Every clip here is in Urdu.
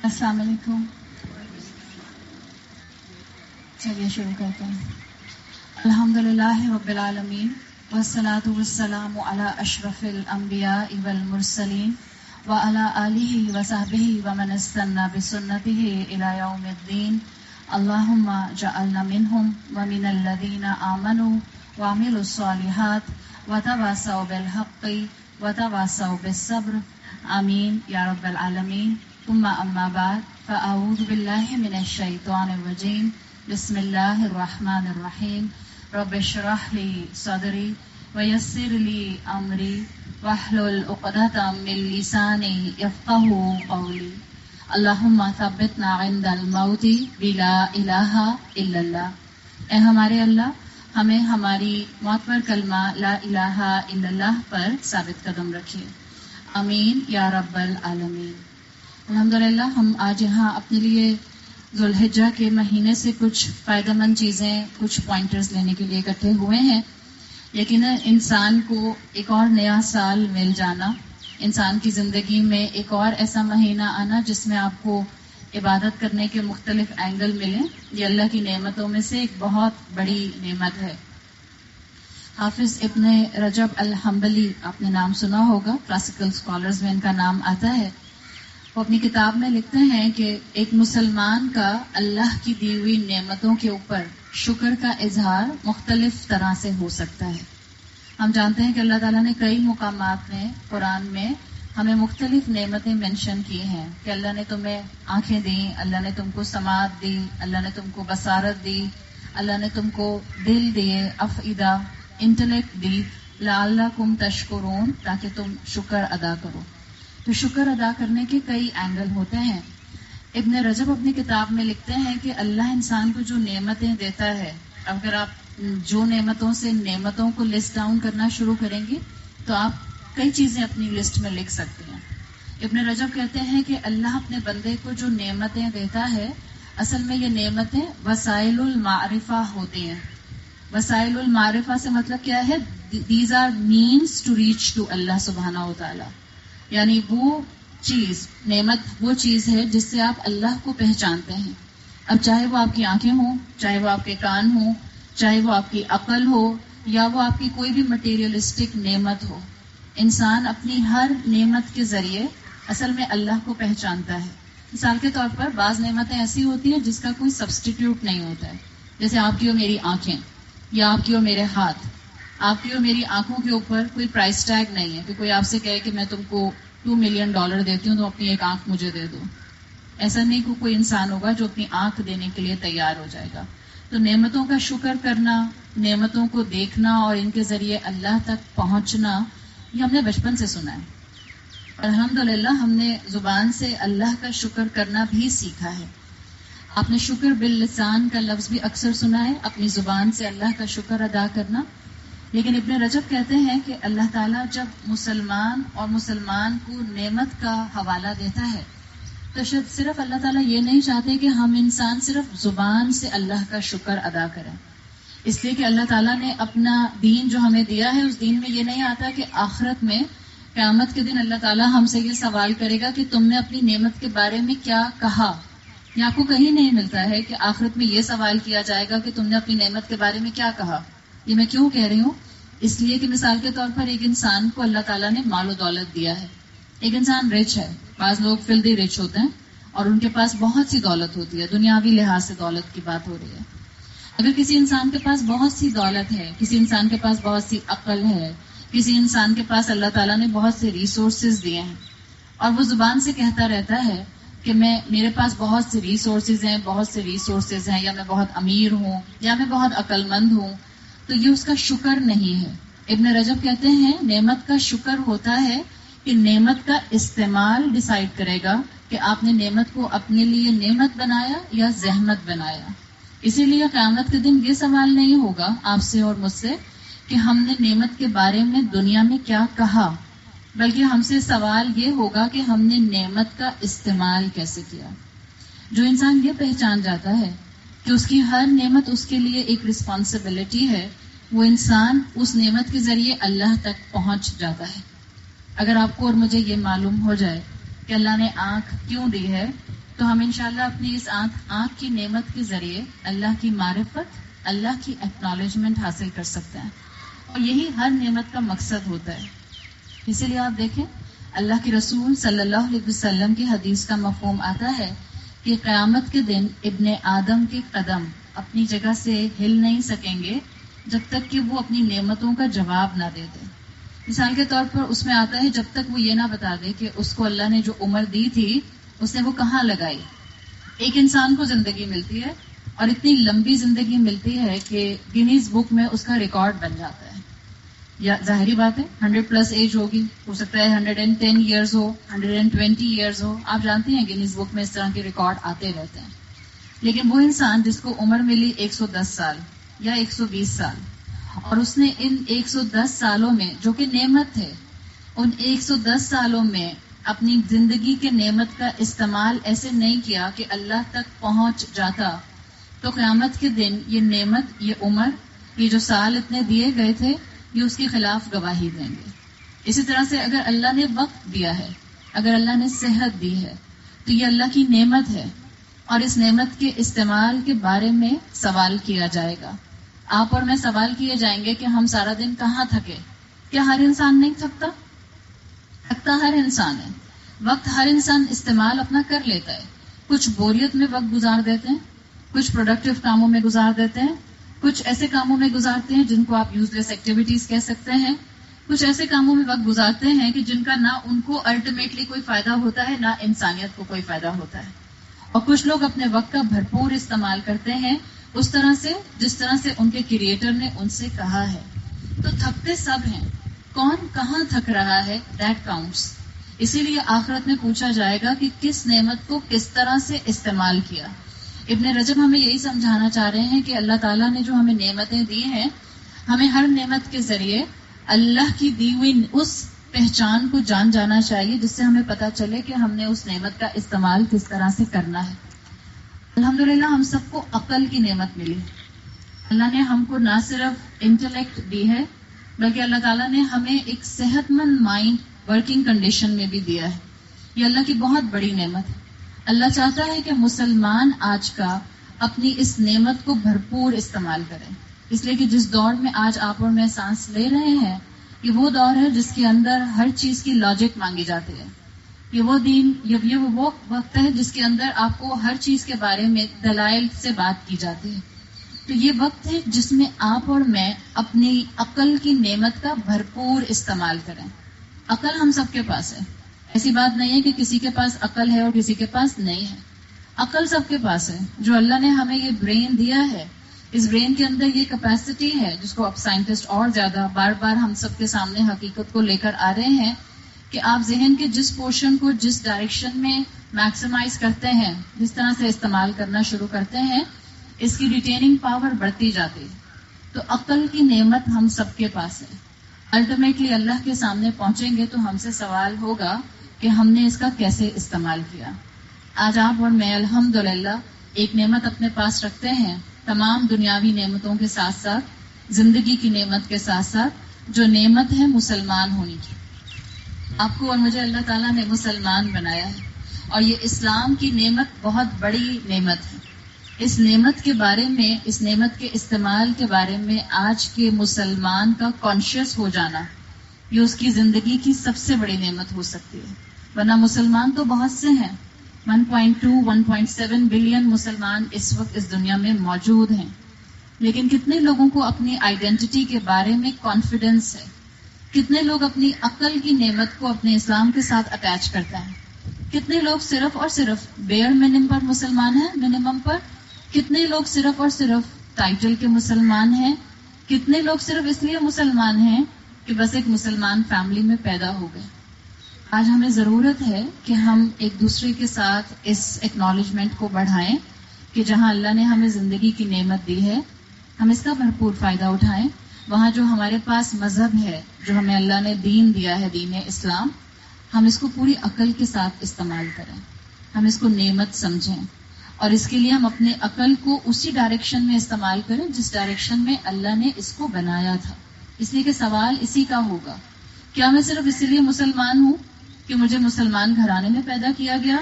السلام علیکم. چلیے شروع کرتے ہیں. الحمدللہ رب العالمین والصلاة والسلام علی اشرف الانبیاء والمرسلین وعلی آلہ وصحبہ ومن استنى بسنتہ الی یوم الدین. اللہم جعلنا منہم ومن الذین آمنوا وعملوا الصالحات وتواصوا بالحق وتواصوا بالصبر. آمین یا رب العالمین. ثم اما بعد فاعوذ باللہ من الشیطان الرجیم. بسم اللہ الرحمن الرحیم. رب اشرح لی صدری ویسر لی امری واحلل عقدۃ من لسانی یفقہوا قولی. اللہم ثبتنا عند الموت بلا الہ الا اللہ. اے ہمارے اللہ، ہمیں ہماری موت پر کلمہ لا الہ الا اللہ پر ثابت قدم رکھیے. آمین یا رب العالمین. الحمدللہ ہم آج یہاں اپنے لیے ذوالحجہ کے مہینے سے کچھ فائدہ مند چیزیں، کچھ پوائنٹرز لینے کے لیے اکٹھے ہوئے ہیں. یقیناً انسان کو ایک اور نیا سال مل جانا، انسان کی زندگی میں ایک اور ایسا مہینہ آنا جس میں آپ کو عبادت کرنے کے مختلف اینگل ملیں، یہ اللہ کی نعمتوں میں سے ایک بہت بڑی نعمت ہے. حافظ ابن رجب الحنبلی، آپ نے نام سنا ہوگا، کلاسیکل اسکالرز میں ان کا نام آتا ہے. وہ اپنی کتاب میں لکھتے ہیں کہ ایک مسلمان کا اللہ کی دی ہوئی نعمتوں کے اوپر شکر کا اظہار مختلف طرح سے ہو سکتا ہے. ہم جانتے ہیں کہ اللہ تعالیٰ نے کئی مقامات میں قرآن میں ہمیں مختلف نعمتیں مینشن کی ہیں کہ اللہ نے تمہیں آنکھیں دیں، اللہ نے تم کو سماعت دی، اللہ نے تم کو بصارت دی، اللہ نے تم کو دل دیے، افئدہ، انٹلیکٹ دی، لعلکم تشکرون، تاکہ تم شکر ادا کرو. تو شکر ادا کرنے کے کئی اینگل ہوتے ہیں. ابن رجب اپنی کتاب میں لکھتے ہیں کہ اللہ انسان کو جو نعمتیں دیتا ہے، اگر آپ جو نعمتوں سے نعمتوں کو لسٹ ڈاؤن کرنا شروع کریں گے تو آپ کئی چیزیں اپنی لسٹ میں لکھ سکتے ہیں. ابن رجب کہتے ہیں کہ اللہ اپنے بندے کو جو نعمتیں دیتا ہے، اصل میں یہ نعمتیں وسائل المعرفہ ہوتی ہیں. وسائل المعرفہ سے مطلب کیا ہے؟ These are means to reach to Allah سبحانہ و تعالی. یعنی وہ چیز، نعمت وہ چیز ہے جس سے آپ اللہ کو پہچانتے ہیں. اب چاہے وہ آپ کی آنکھیں ہوں، چاہے وہ آپ کے کان ہوں، چاہے وہ آپ کی عقل ہو، یا وہ آپ کی کوئی بھی مٹیریلسٹک نعمت ہو، انسان اپنی ہر نعمت کے ذریعے اصل میں اللہ کو پہچانتا ہے. مثال کے طور پر بعض نعمتیں ایسی ہوتی ہیں جس کا کوئی سبسٹیٹیوٹ نہیں ہوتا ہے. جیسے آپ کی اور میری آنکھیں، یا آپ کی اور میرے ہاتھ. آپ کی اور میری آنکھوں کے اوپر کوئی پرائس ٹیگ نہیں ہے کہ کوئی آپ سے کہے کہ میں تم کو $2 ملین دیتی ہوں تو اپنی ایک آنکھ مجھے دے دو. ایسا نہیں کہ کوئی انسان ہوگا جو اپنی آنکھ دینے کے لیے تیار ہو جائے گا. تو نعمتوں کا شکر کرنا، نعمتوں کو دیکھنا اور ان کے ذریعے اللہ تک پہنچنا، یہ ہم نے بچپن سے سنا ہے. الحمدللہ ہم نے زبان سے اللہ کا شکر کرنا بھی سیکھا ہے. آپ نے شکر باللسان کا لفظ بھی اکثر سنا ہے، اپنی زبان سے اللہ کا شکر ادا کرنا. لیکن ابن رجب کہتے ہیں کہ اللہ تعالیٰ جب مسلمان اور مسلمان کو نعمت کا حوالہ دیتا ہے تو صرف اللہ تعالیٰ یہ نہیں چاہتے کہ ہم انسان صرف زبان سے اللہ کا شکر ادا کریں. اس لیے کہ اللہ تعالیٰ نے اپنا دین جو ہمیں دیا ہے، اس دین میں یہ نہیں آتا کہ آخرت میں قیامت کے دن اللہ تعالیٰ ہم سے یہ سوال کرے گا کہ تم نے اپنی نعمت کے بارے میں کیا کہا. یہ آپ کو کہیں نہیں ملتا ہے کہ آخرت میں یہ سوال کیا جائے گا کہ تم نے اپنی نعمت کے بارے میں کیا کہا. یہ میں کیوں کہہ رہی ہوں؟ اس لیے کہ مثال کے طور پر ایک انسان کو اللہ تعالیٰ نے مال و دولت دیا ہے. ایک انسان رچ ہے، بعض لوگ فلدی رچ ہوتے ہیں اور ان کے پاس بہت سی دولت ہوتی ہے، دنیاوی لحاظ سے دولت کی بات ہو رہی ہے. اگر کسی انسان کے پاس بہت سی دولت ہے، کسی انسان کے پاس بہت سی عقل ہے، کسی انسان کے پاس اللہ تعالیٰ نے بہت سے ریسورسز دیے ہیں، اور وہ زبان سے کہتا رہتا ہے کہ میرے پاس بہت سے ریسورسز ہیں، یا میں بہت امیر ہوں، یا میں بہت عقل مند ہوں، تو یہ اس کا شکر نہیں ہے. ابن رجب کہتے ہیں نعمت کا شکر ہوتا ہے کہ نعمت کا استعمال ڈیسائیڈ کرے گا کہ آپ نے نعمت کو اپنے لیے نعمت بنایا یا زحمت بنایا. اسی لیے قیامت کے دن یہ سوال نہیں ہوگا آپ سے اور مجھ سے کہ ہم نے نعمت کے بارے میں دنیا میں کیا کہا، بلکہ ہم سے سوال یہ ہوگا کہ ہم نے نعمت کا استعمال کیسے کیا. جو انسان یہ پہچان جاتا ہے کہ اس کی ہر نعمت اس کے لیے ایک رسپانسبلٹی ہے، وہ انسان اس نعمت کے ذریعے اللہ تک پہنچ جاتا ہے. اگر آپ کو اور مجھے یہ معلوم ہو جائے کہ اللہ نے آنکھ کیوں دی ہے، تو ہم انشاءاللہ اپنی اس آنکھ کی نعمت کے ذریعے اللہ کی معرفت، اللہ کی ایکنالجمنٹ حاصل کر سکتے ہیں، اور یہی ہر نعمت کا مقصد ہوتا ہے. اسی لیے آپ دیکھیں اللہ کے رسول صلی اللہ علیہ وسلم کی حدیث کا مفہوم آتا ہے کہ قیامت کے دن ابن آدم کے قدم اپنی جگہ سے ہل نہیں سکیں گے جب تک کہ وہ اپنی نعمتوں کا جواب نہ دے دے. مثال کے طور پر اس میں آتا ہے جب تک وہ یہ نہ بتا دے کہ اس کو اللہ نے جو عمر دی تھی اس نے وہ کہاں لگائی. ایک انسان کو زندگی ملتی ہے اور اتنی لمبی زندگی ملتی ہے کہ گینیز بک میں اس کا ریکارڈ بن جاتا ہے. یا ظاہری بات ہے 100+ ایج ہوگی، ہو سکتا ہے 110 ایئرز ہو، 120 ایئرز ہو. آپ جانتے ہیں گینیز بک میں اس طرح کے ریکارڈ آتے رہتے ہیں. لیکن وہ انسان جس کو عمر ملی 110 سال یا 120 سال، اور اس نے ان 110 سالوں میں جو کہ نعمت ہے، ان 110 سالوں میں اپنی زندگی کے نعمت کا استعمال ایسے نہیں کیا کہ اللہ تک پہنچ جاتا، تو قیامت کے دن یہ نعمت، یہ عمر، یہ جو سال اتنے دیے گئے تھے، یہ اس کے خلاف گواہی دیں گے. اسی طرح سے اگر اللہ نے وقت دیا ہے، اگر اللہ نے صحت دی ہے، تو یہ اللہ کی نعمت ہے، اور اس نعمت کے استعمال کے بارے میں سوال کیا جائے گا. آپ اور میں سوال کیے جائیں گے کہ ہم سارا دن کہاں تھکے. کیا ہر انسان نہیں تھکتا؟ تھکتا ہر انسان ہے. وقت ہر انسان استعمال اپنا کر لیتا ہے. کچھ بوریت میں وقت گزار دیتے ہیں، کچھ پروڈکٹیو کاموں میں گزار دیتے ہیں، کچھ ایسے کاموں میں گزارتے ہیں جن کو آپ یوز لیس ایکٹیویٹیز کہہ سکتے ہیں، کچھ ایسے کاموں میں وقت گزارتے ہیں کہ جن کا نہ ان کو الٹیمیٹلی کوئی فائدہ ہوتا ہے، نہ انسانیت کو کوئی فائدہ ہوتا ہے. اور کچھ لوگ اپنے وقت کا بھرپور استعمال کرتے ہیں اس طرح سے جس طرح سے ان کے کریٹر نے ان سے کہا ہے. تو تھکتے سب ہیں، کون کہاں تھک رہا ہے، دیٹ کاؤنٹس. اسی لیے آخرت میں پوچھا جائے گا کہ کس نعمت کو کس طرح سے استعمال کیا. ابن رجب ہمیں یہی سمجھانا چاہ رہے ہیں کہ اللہ تعالیٰ نے جو ہمیں نعمتیں دی ہیں، ہمیں ہر نعمت کے ذریعے اللہ کی دی ہوئی اس پہچان کو جان جانا چاہیے جس سے ہمیں پتہ چلے کہ ہم نے اس نعمت کا استعمال کس طرح سے کرنا ہے. الحمدللہ ہم سب کو عقل کی نعمت ملی. اللہ نے ہم کو نہ صرف انٹلیکٹ دی ہے بلکہ اللہ تعالیٰ نے ہمیں ایک صحت مند مائنڈ ورکنگ کنڈیشن میں بھی دیا ہے. یہ اللہ کی بہت بڑی نعمت ہے. اللہ چاہتا ہے کہ مسلمان آج کا اپنی اس نعمت کو بھرپور استعمال کریں. اس لیے کہ جس دور میں آج آپ اور میں سانس لے رہے ہیں، یہ وہ دور ہے جس کے اندر ہر چیز کی لاجک مانگی جاتی ہے. یہ وہ وقت ہے جس کے اندر آپ کو ہر چیز کے بارے میں دلائل سے بات کی جاتی ہے. تو یہ وقت ہے جس میں آپ اور میں اپنی عقل کی نعمت کا بھرپور استعمال کریں. عقل ہم سب کے پاس ہے. ایسی بات نہیں ہے کہ کسی کے پاس عقل ہے اور کسی کے پاس نہیں ہے. عقل سب کے پاس ہے. جو اللہ نے ہمیں یہ برین دیا ہے، اس برین کے اندر یہ کیپیسٹی ہے جس کو اب سائنٹسٹ اور زیادہ بار بار ہم سب کے سامنے حقیقت کو لے کر آ رہے ہیں کہ آپ ذہن کے جس پورشن کو جس ڈائریکشن میں میکسیمائز کرتے ہیں، جس طرح سے استعمال کرنا شروع کرتے ہیں، اس کی ریٹیننگ پاور بڑھتی جاتی ہے. تو عقل کی نعمت ہم سب کے پاس ہے. الٹیمیٹلی اللہ کے سامنے پہنچیں گے تو ہم سے سوال ہوگا کہ ہم نے اس کا کیسے استعمال کیا. آج آپ اور میں الحمدللہ ایک نعمت اپنے پاس رکھتے ہیں، تمام دنیاوی نعمتوں کے ساتھ ساتھ، زندگی کی نعمت کے ساتھ ساتھ، جو نعمت ہے مسلمان ہونے کی. آپ کو اور مجھے اللہ تعالیٰ نے مسلمان بنایا ہے، اور یہ اسلام کی نعمت بہت بڑی نعمت ہے. اس نعمت کے بارے میں، اس نعمت کے استعمال کے بارے میں آج کے مسلمان کا کانشیس ہو جانا، یہ اس کی زندگی کی سب سے بڑی نعمت ہو سکتی ہے. ورنہ مسلمان تو بہت سے ہیں، 1.2 1.7 بلین مسلمان اس وقت اس دنیا میں موجود ہیں. لیکن کتنے لوگوں کو اپنی آئیڈینٹی کے بارے میں کانفیڈنس ہے؟ کتنے لوگ اپنی عقل کی نعمت کو اپنے اسلام کے ساتھ اٹیچ کرتے ہیں؟ کتنے لوگ صرف اور صرف بیئر منیمم پر مسلمان ہیں، منیمم پر؟ کتنے لوگ صرف اور صرف ٹائٹل کے مسلمان ہیں؟ کتنے لوگ صرف اس لیے مسلمان ہیں کہ بس ایک مسلمان فیملی میں پیدا ہو گئے؟ آج ہمیں ضرورت ہے کہ ہم ایک دوسرے کے ساتھ اس ایکنالجمنٹ کو بڑھائیں کہ جہاں اللہ نے ہمیں زندگی کی نعمت دی ہے، ہم اس کا بھرپور فائدہ اٹھائیں. وہاں جو ہمارے پاس مذہب ہے، جو ہمیں اللہ نے دین دیا ہے، دین اسلام، ہم اس کو پوری عقل کے ساتھ استعمال کریں. ہم اس کو نعمت سمجھیں، اور اس کے لیے ہم اپنے عقل کو اسی ڈائریکشن میں استعمال کریں جس ڈائریکشن میں اللہ نے اس کو بنایا تھا. اس لیے کہ سوال اسی کا ہوگا، کیا میں صرف اسی لیے مسلمان ہوں کہ مجھے مسلمان گھرانے میں پیدا کیا گیا،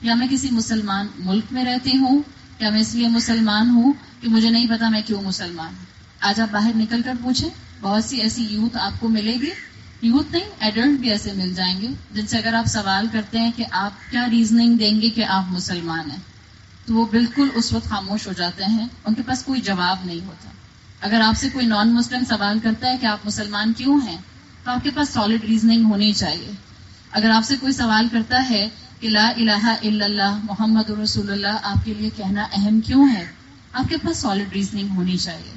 یا میں کسی مسلمان ملک میں رہتی ہوں، یا میں اس لیے مسلمان ہوں کہ مجھے نہیں پتا میں کیوں مسلمان ہوں. آج آپ باہر نکل کر پوچھیں، بہت سی ایسی یوتھ آپ کو ملے گی، یوتھ نہیں ایڈلٹ بھی ایسے مل جائیں گے جن سے اگر آپ سوال کرتے ہیں کہ آپ کیا ریزننگ دیں گے کہ آپ مسلمان ہیں، تو وہ بالکل اس وقت خاموش ہو جاتے ہیں، ان کے پاس کوئی جواب نہیں ہوتا. اگر آپ سے کوئی نان مسلم سوال کرتا ہے کہ آپ مسلمان کیوں ہیں، تو آپ کے پاس سالڈ ریزننگ ہونی چاہیے. اگر آپ سے کوئی سوال کرتا ہے کہ لا الہ الا اللہ محمد رسول اللہ آپ کے لیے کہنا اہم کیوں ہے، آپ کے پاس سالڈ ریزننگ ہونی چاہیے.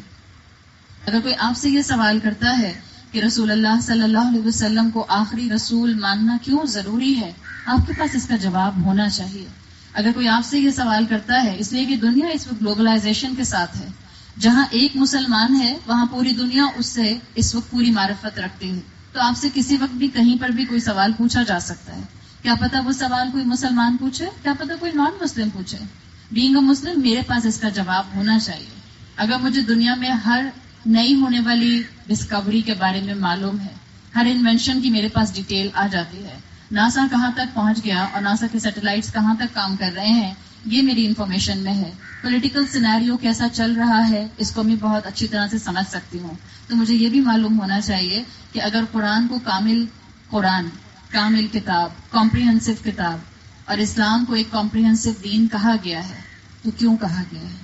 اگر کوئی آپ سے یہ سوال کرتا ہے کہ رسول اللہ صلی اللہ علیہ وسلم کو آخری رسول ماننا کیوں ضروری ہے، آپ کے پاس اس کا جواب ہونا چاہیے. اگر کوئی آپ سے یہ سوال کرتا ہے، اس لیے کہ دنیا اس وقت گلوبلائزیشن کے ساتھ ہے، جہاں ایک مسلمان ہے وہاں پوری دنیا اس سے اس وقت پوری معرفت رکھتی ہے، تو آپ سے کسی وقت بھی کہیں پر بھی کوئی سوال پوچھا جا سکتا ہے. کیا پتا وہ سوال کوئی مسلمان پوچھے، کیا پتا کوئی نان مسلم پوچھے. بینگ اے مسلم میرے پاس اس کا جواب ہونا چاہیے. اگر مجھے دنیا میں ہر نئی ہونے والی ڈسکوری کے بارے میں معلوم ہے، ہر انوینشن کی میرے پاس ڈیٹیل آ جاتی ہے، ناسا کہاں تک پہنچ گیا اور ناسا کے سیٹلائٹس کہاں تک کام کر رہے ہیں، یہ میری انفارمیشن میں ہے. پولیٹیکل سینیریو کیسا چل رہا ہے اس کو میں بہت اچھی طرح سے سمجھ سکتی ہوں. تو مجھے یہ بھی معلوم ہونا چاہیے کہ اگر قرآن کو کامل کتاب، کمپریہنسو کتاب، اور اسلام کو ایک کمپریہنسو دین کہا گیا ہے تو کیوں کہا گیا ہے؟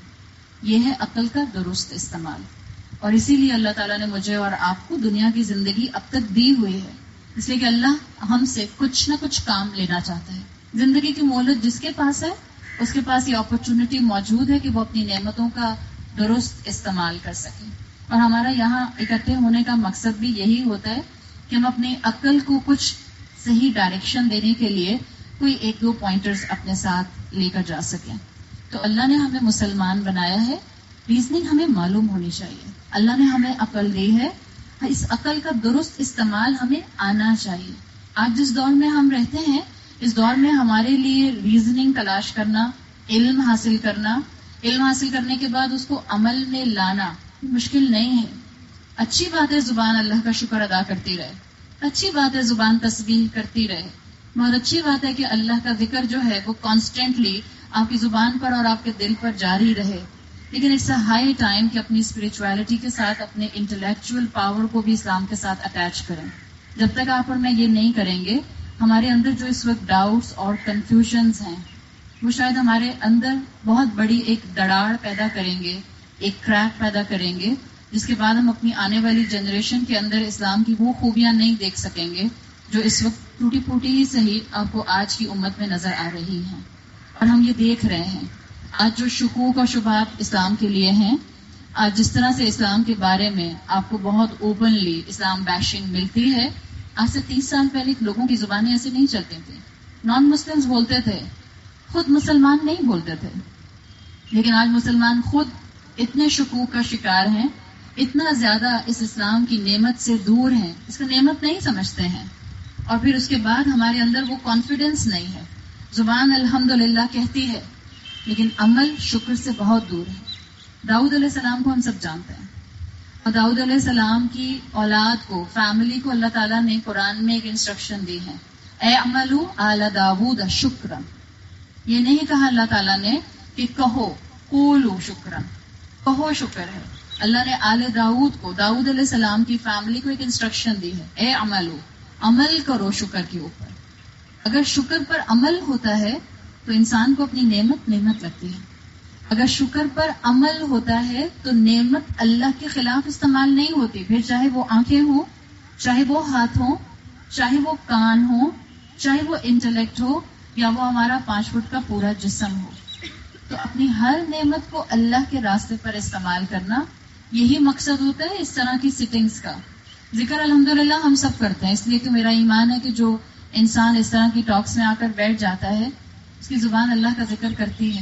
یہ ہے عقل کا درست استعمال. اور اسی لیے اللہ تعالیٰ نے مجھے اور آپ کو دنیا کی زندگی اب تک دی ہوئی ہے، اس لیے کہ اللہ ہم سے کچھ نہ کچھ کام لینا چاہتا ہے. زندگی کی مہلت جس کے پاس ہے اس کے پاس یہ اپرچونٹی موجود ہے کہ وہ اپنی نعمتوں کا درست استعمال کر سکے. اور ہمارا یہاں اکٹھے ہونے کا مقصد بھی یہی ہوتا ہے کہ ہم اپنی عقل کو کچھ صحیح ڈائریکشن دینے کے لیے کوئی ایک دو پوائنٹرز اپنے ساتھ لے کر جا سکیں. تو اللہ نے ہمیں مسلمان بنایا ہے، ریزننگ ہمیں معلوم ہونی چاہیے. اللہ نے ہمیں عقل دی ہے، اس عقل کا درست استعمال ہمیں آنا چاہیے. آج جس دور میں ہم رہتے ہیں اس دور میں ہمارے لیے ریزننگ تلاش کرنا، علم حاصل کرنے کے بعد اس کو عمل میں لانا مشکل نہیں ہے. اچھی بات ہے زبان اللہ کا شکر ادا کرتی رہے، اچھی بات ہے زبان تسبیح کرتی رہے، بہت اچھی بات ہے کہ اللہ کا ذکر جو ہے وہ کانسٹنٹلی آپ کی زبان پر اور آپ کے دل پر جاری رہے. لیکن اٹس اے ہائی ٹائم کہ اپنی اسپرچویلٹی کے ساتھ اپنے انٹلیکچوئل پاور کو بھی اسلام کے ساتھ اٹیچ کریں. جب تک آپ اور میں یہ نہیں کریں گے، ہمارے اندر جو اس وقت ڈاؤٹس اور کنفیوژنز ہیں وہ شاید ہمارے اندر بہت بڑی ایک دراڑ پیدا کریں گے، ایک کریک پیدا کریں گے، جس کے بعد ہم اپنی آنے والی جنریشن کے اندر اسلام کی وہ خوبیاں نہیں دیکھ سکیں گے جو اس وقت ٹوٹی پھوٹی ہی صحیح آپ کو آج کی امت میں نظر آ رہی ہیں. اور ہم یہ دیکھ رہے ہیں آج جو شکوک اور شبہات اسلام کے لیے ہیں، آج جس طرح سے اسلام کے بارے میں آپ کو بہت اوپنلی اسلام بیشنگ ملتی ہے، آج سے 30 سال پہلے لوگوں کی زبانیں ایسے نہیں چلتی تھیں. نان مسلمز بولتے تھے، خود مسلمان نہیں بولتے تھے. لیکن آج مسلمان خود اتنے شکوک کا شکار ہیں، اتنا زیادہ اس اسلام کی نعمت سے دور ہیں، اس کو نعمت نہیں سمجھتے ہیں. اور پھر اس کے بعد ہمارے اندر وہ کانفیڈنس نہیں ہے. زبان الحمدللہ کہتی ہے لیکن عمل شکر سے بہت دور ہے. داؤد علیہ السلام کو ہم سب جانتے ہیں، اور داؤد علیہ السلام کی اولاد کو، فیملی کو اللہ تعالیٰ نے قرآن میں ایک انسٹرکشن دی ہے، اے عملو آل داود شکرا. یہ نہیں کہا اللہ تعالیٰ نے کہ کہو قولو شکرا، کہو شکر ہے. اللہ نے آل داؤد کو، داؤد علیہ السلام کی فیملی کو ایک انسٹرکشن دی ہے، اے عملو، عمل کرو شکر کے اوپر. اگر شکر پر عمل ہوتا ہے تو انسان کو اپنی نعمت لگتی ہے. اگر شکر پر عمل ہوتا ہے تو نعمت اللہ کے خلاف استعمال نہیں ہوتی، پھر چاہے وہ آنکھیں ہوں، چاہے وہ ہاتھ ہوں، چاہے وہ کان ہوں، چاہے وہ انٹلیکٹ ہو، یا وہ ہمارا 5 فٹ کا پورا جسم ہو. تو اپنی ہر نعمت کو اللہ کے راستے پر استعمال کرنا، یہی مقصد ہوتا ہے اس طرح کی سٹنگز کا. ذکر الحمدللہ ہم سب کرتے ہیں، اس لیے کہ میرا ایمان ہے کہ جو انسان اس طرح کی ٹاکس میں آ کر بیٹھ جاتا ہے اس کی زبان اللہ کا ذکر کرتی ہے.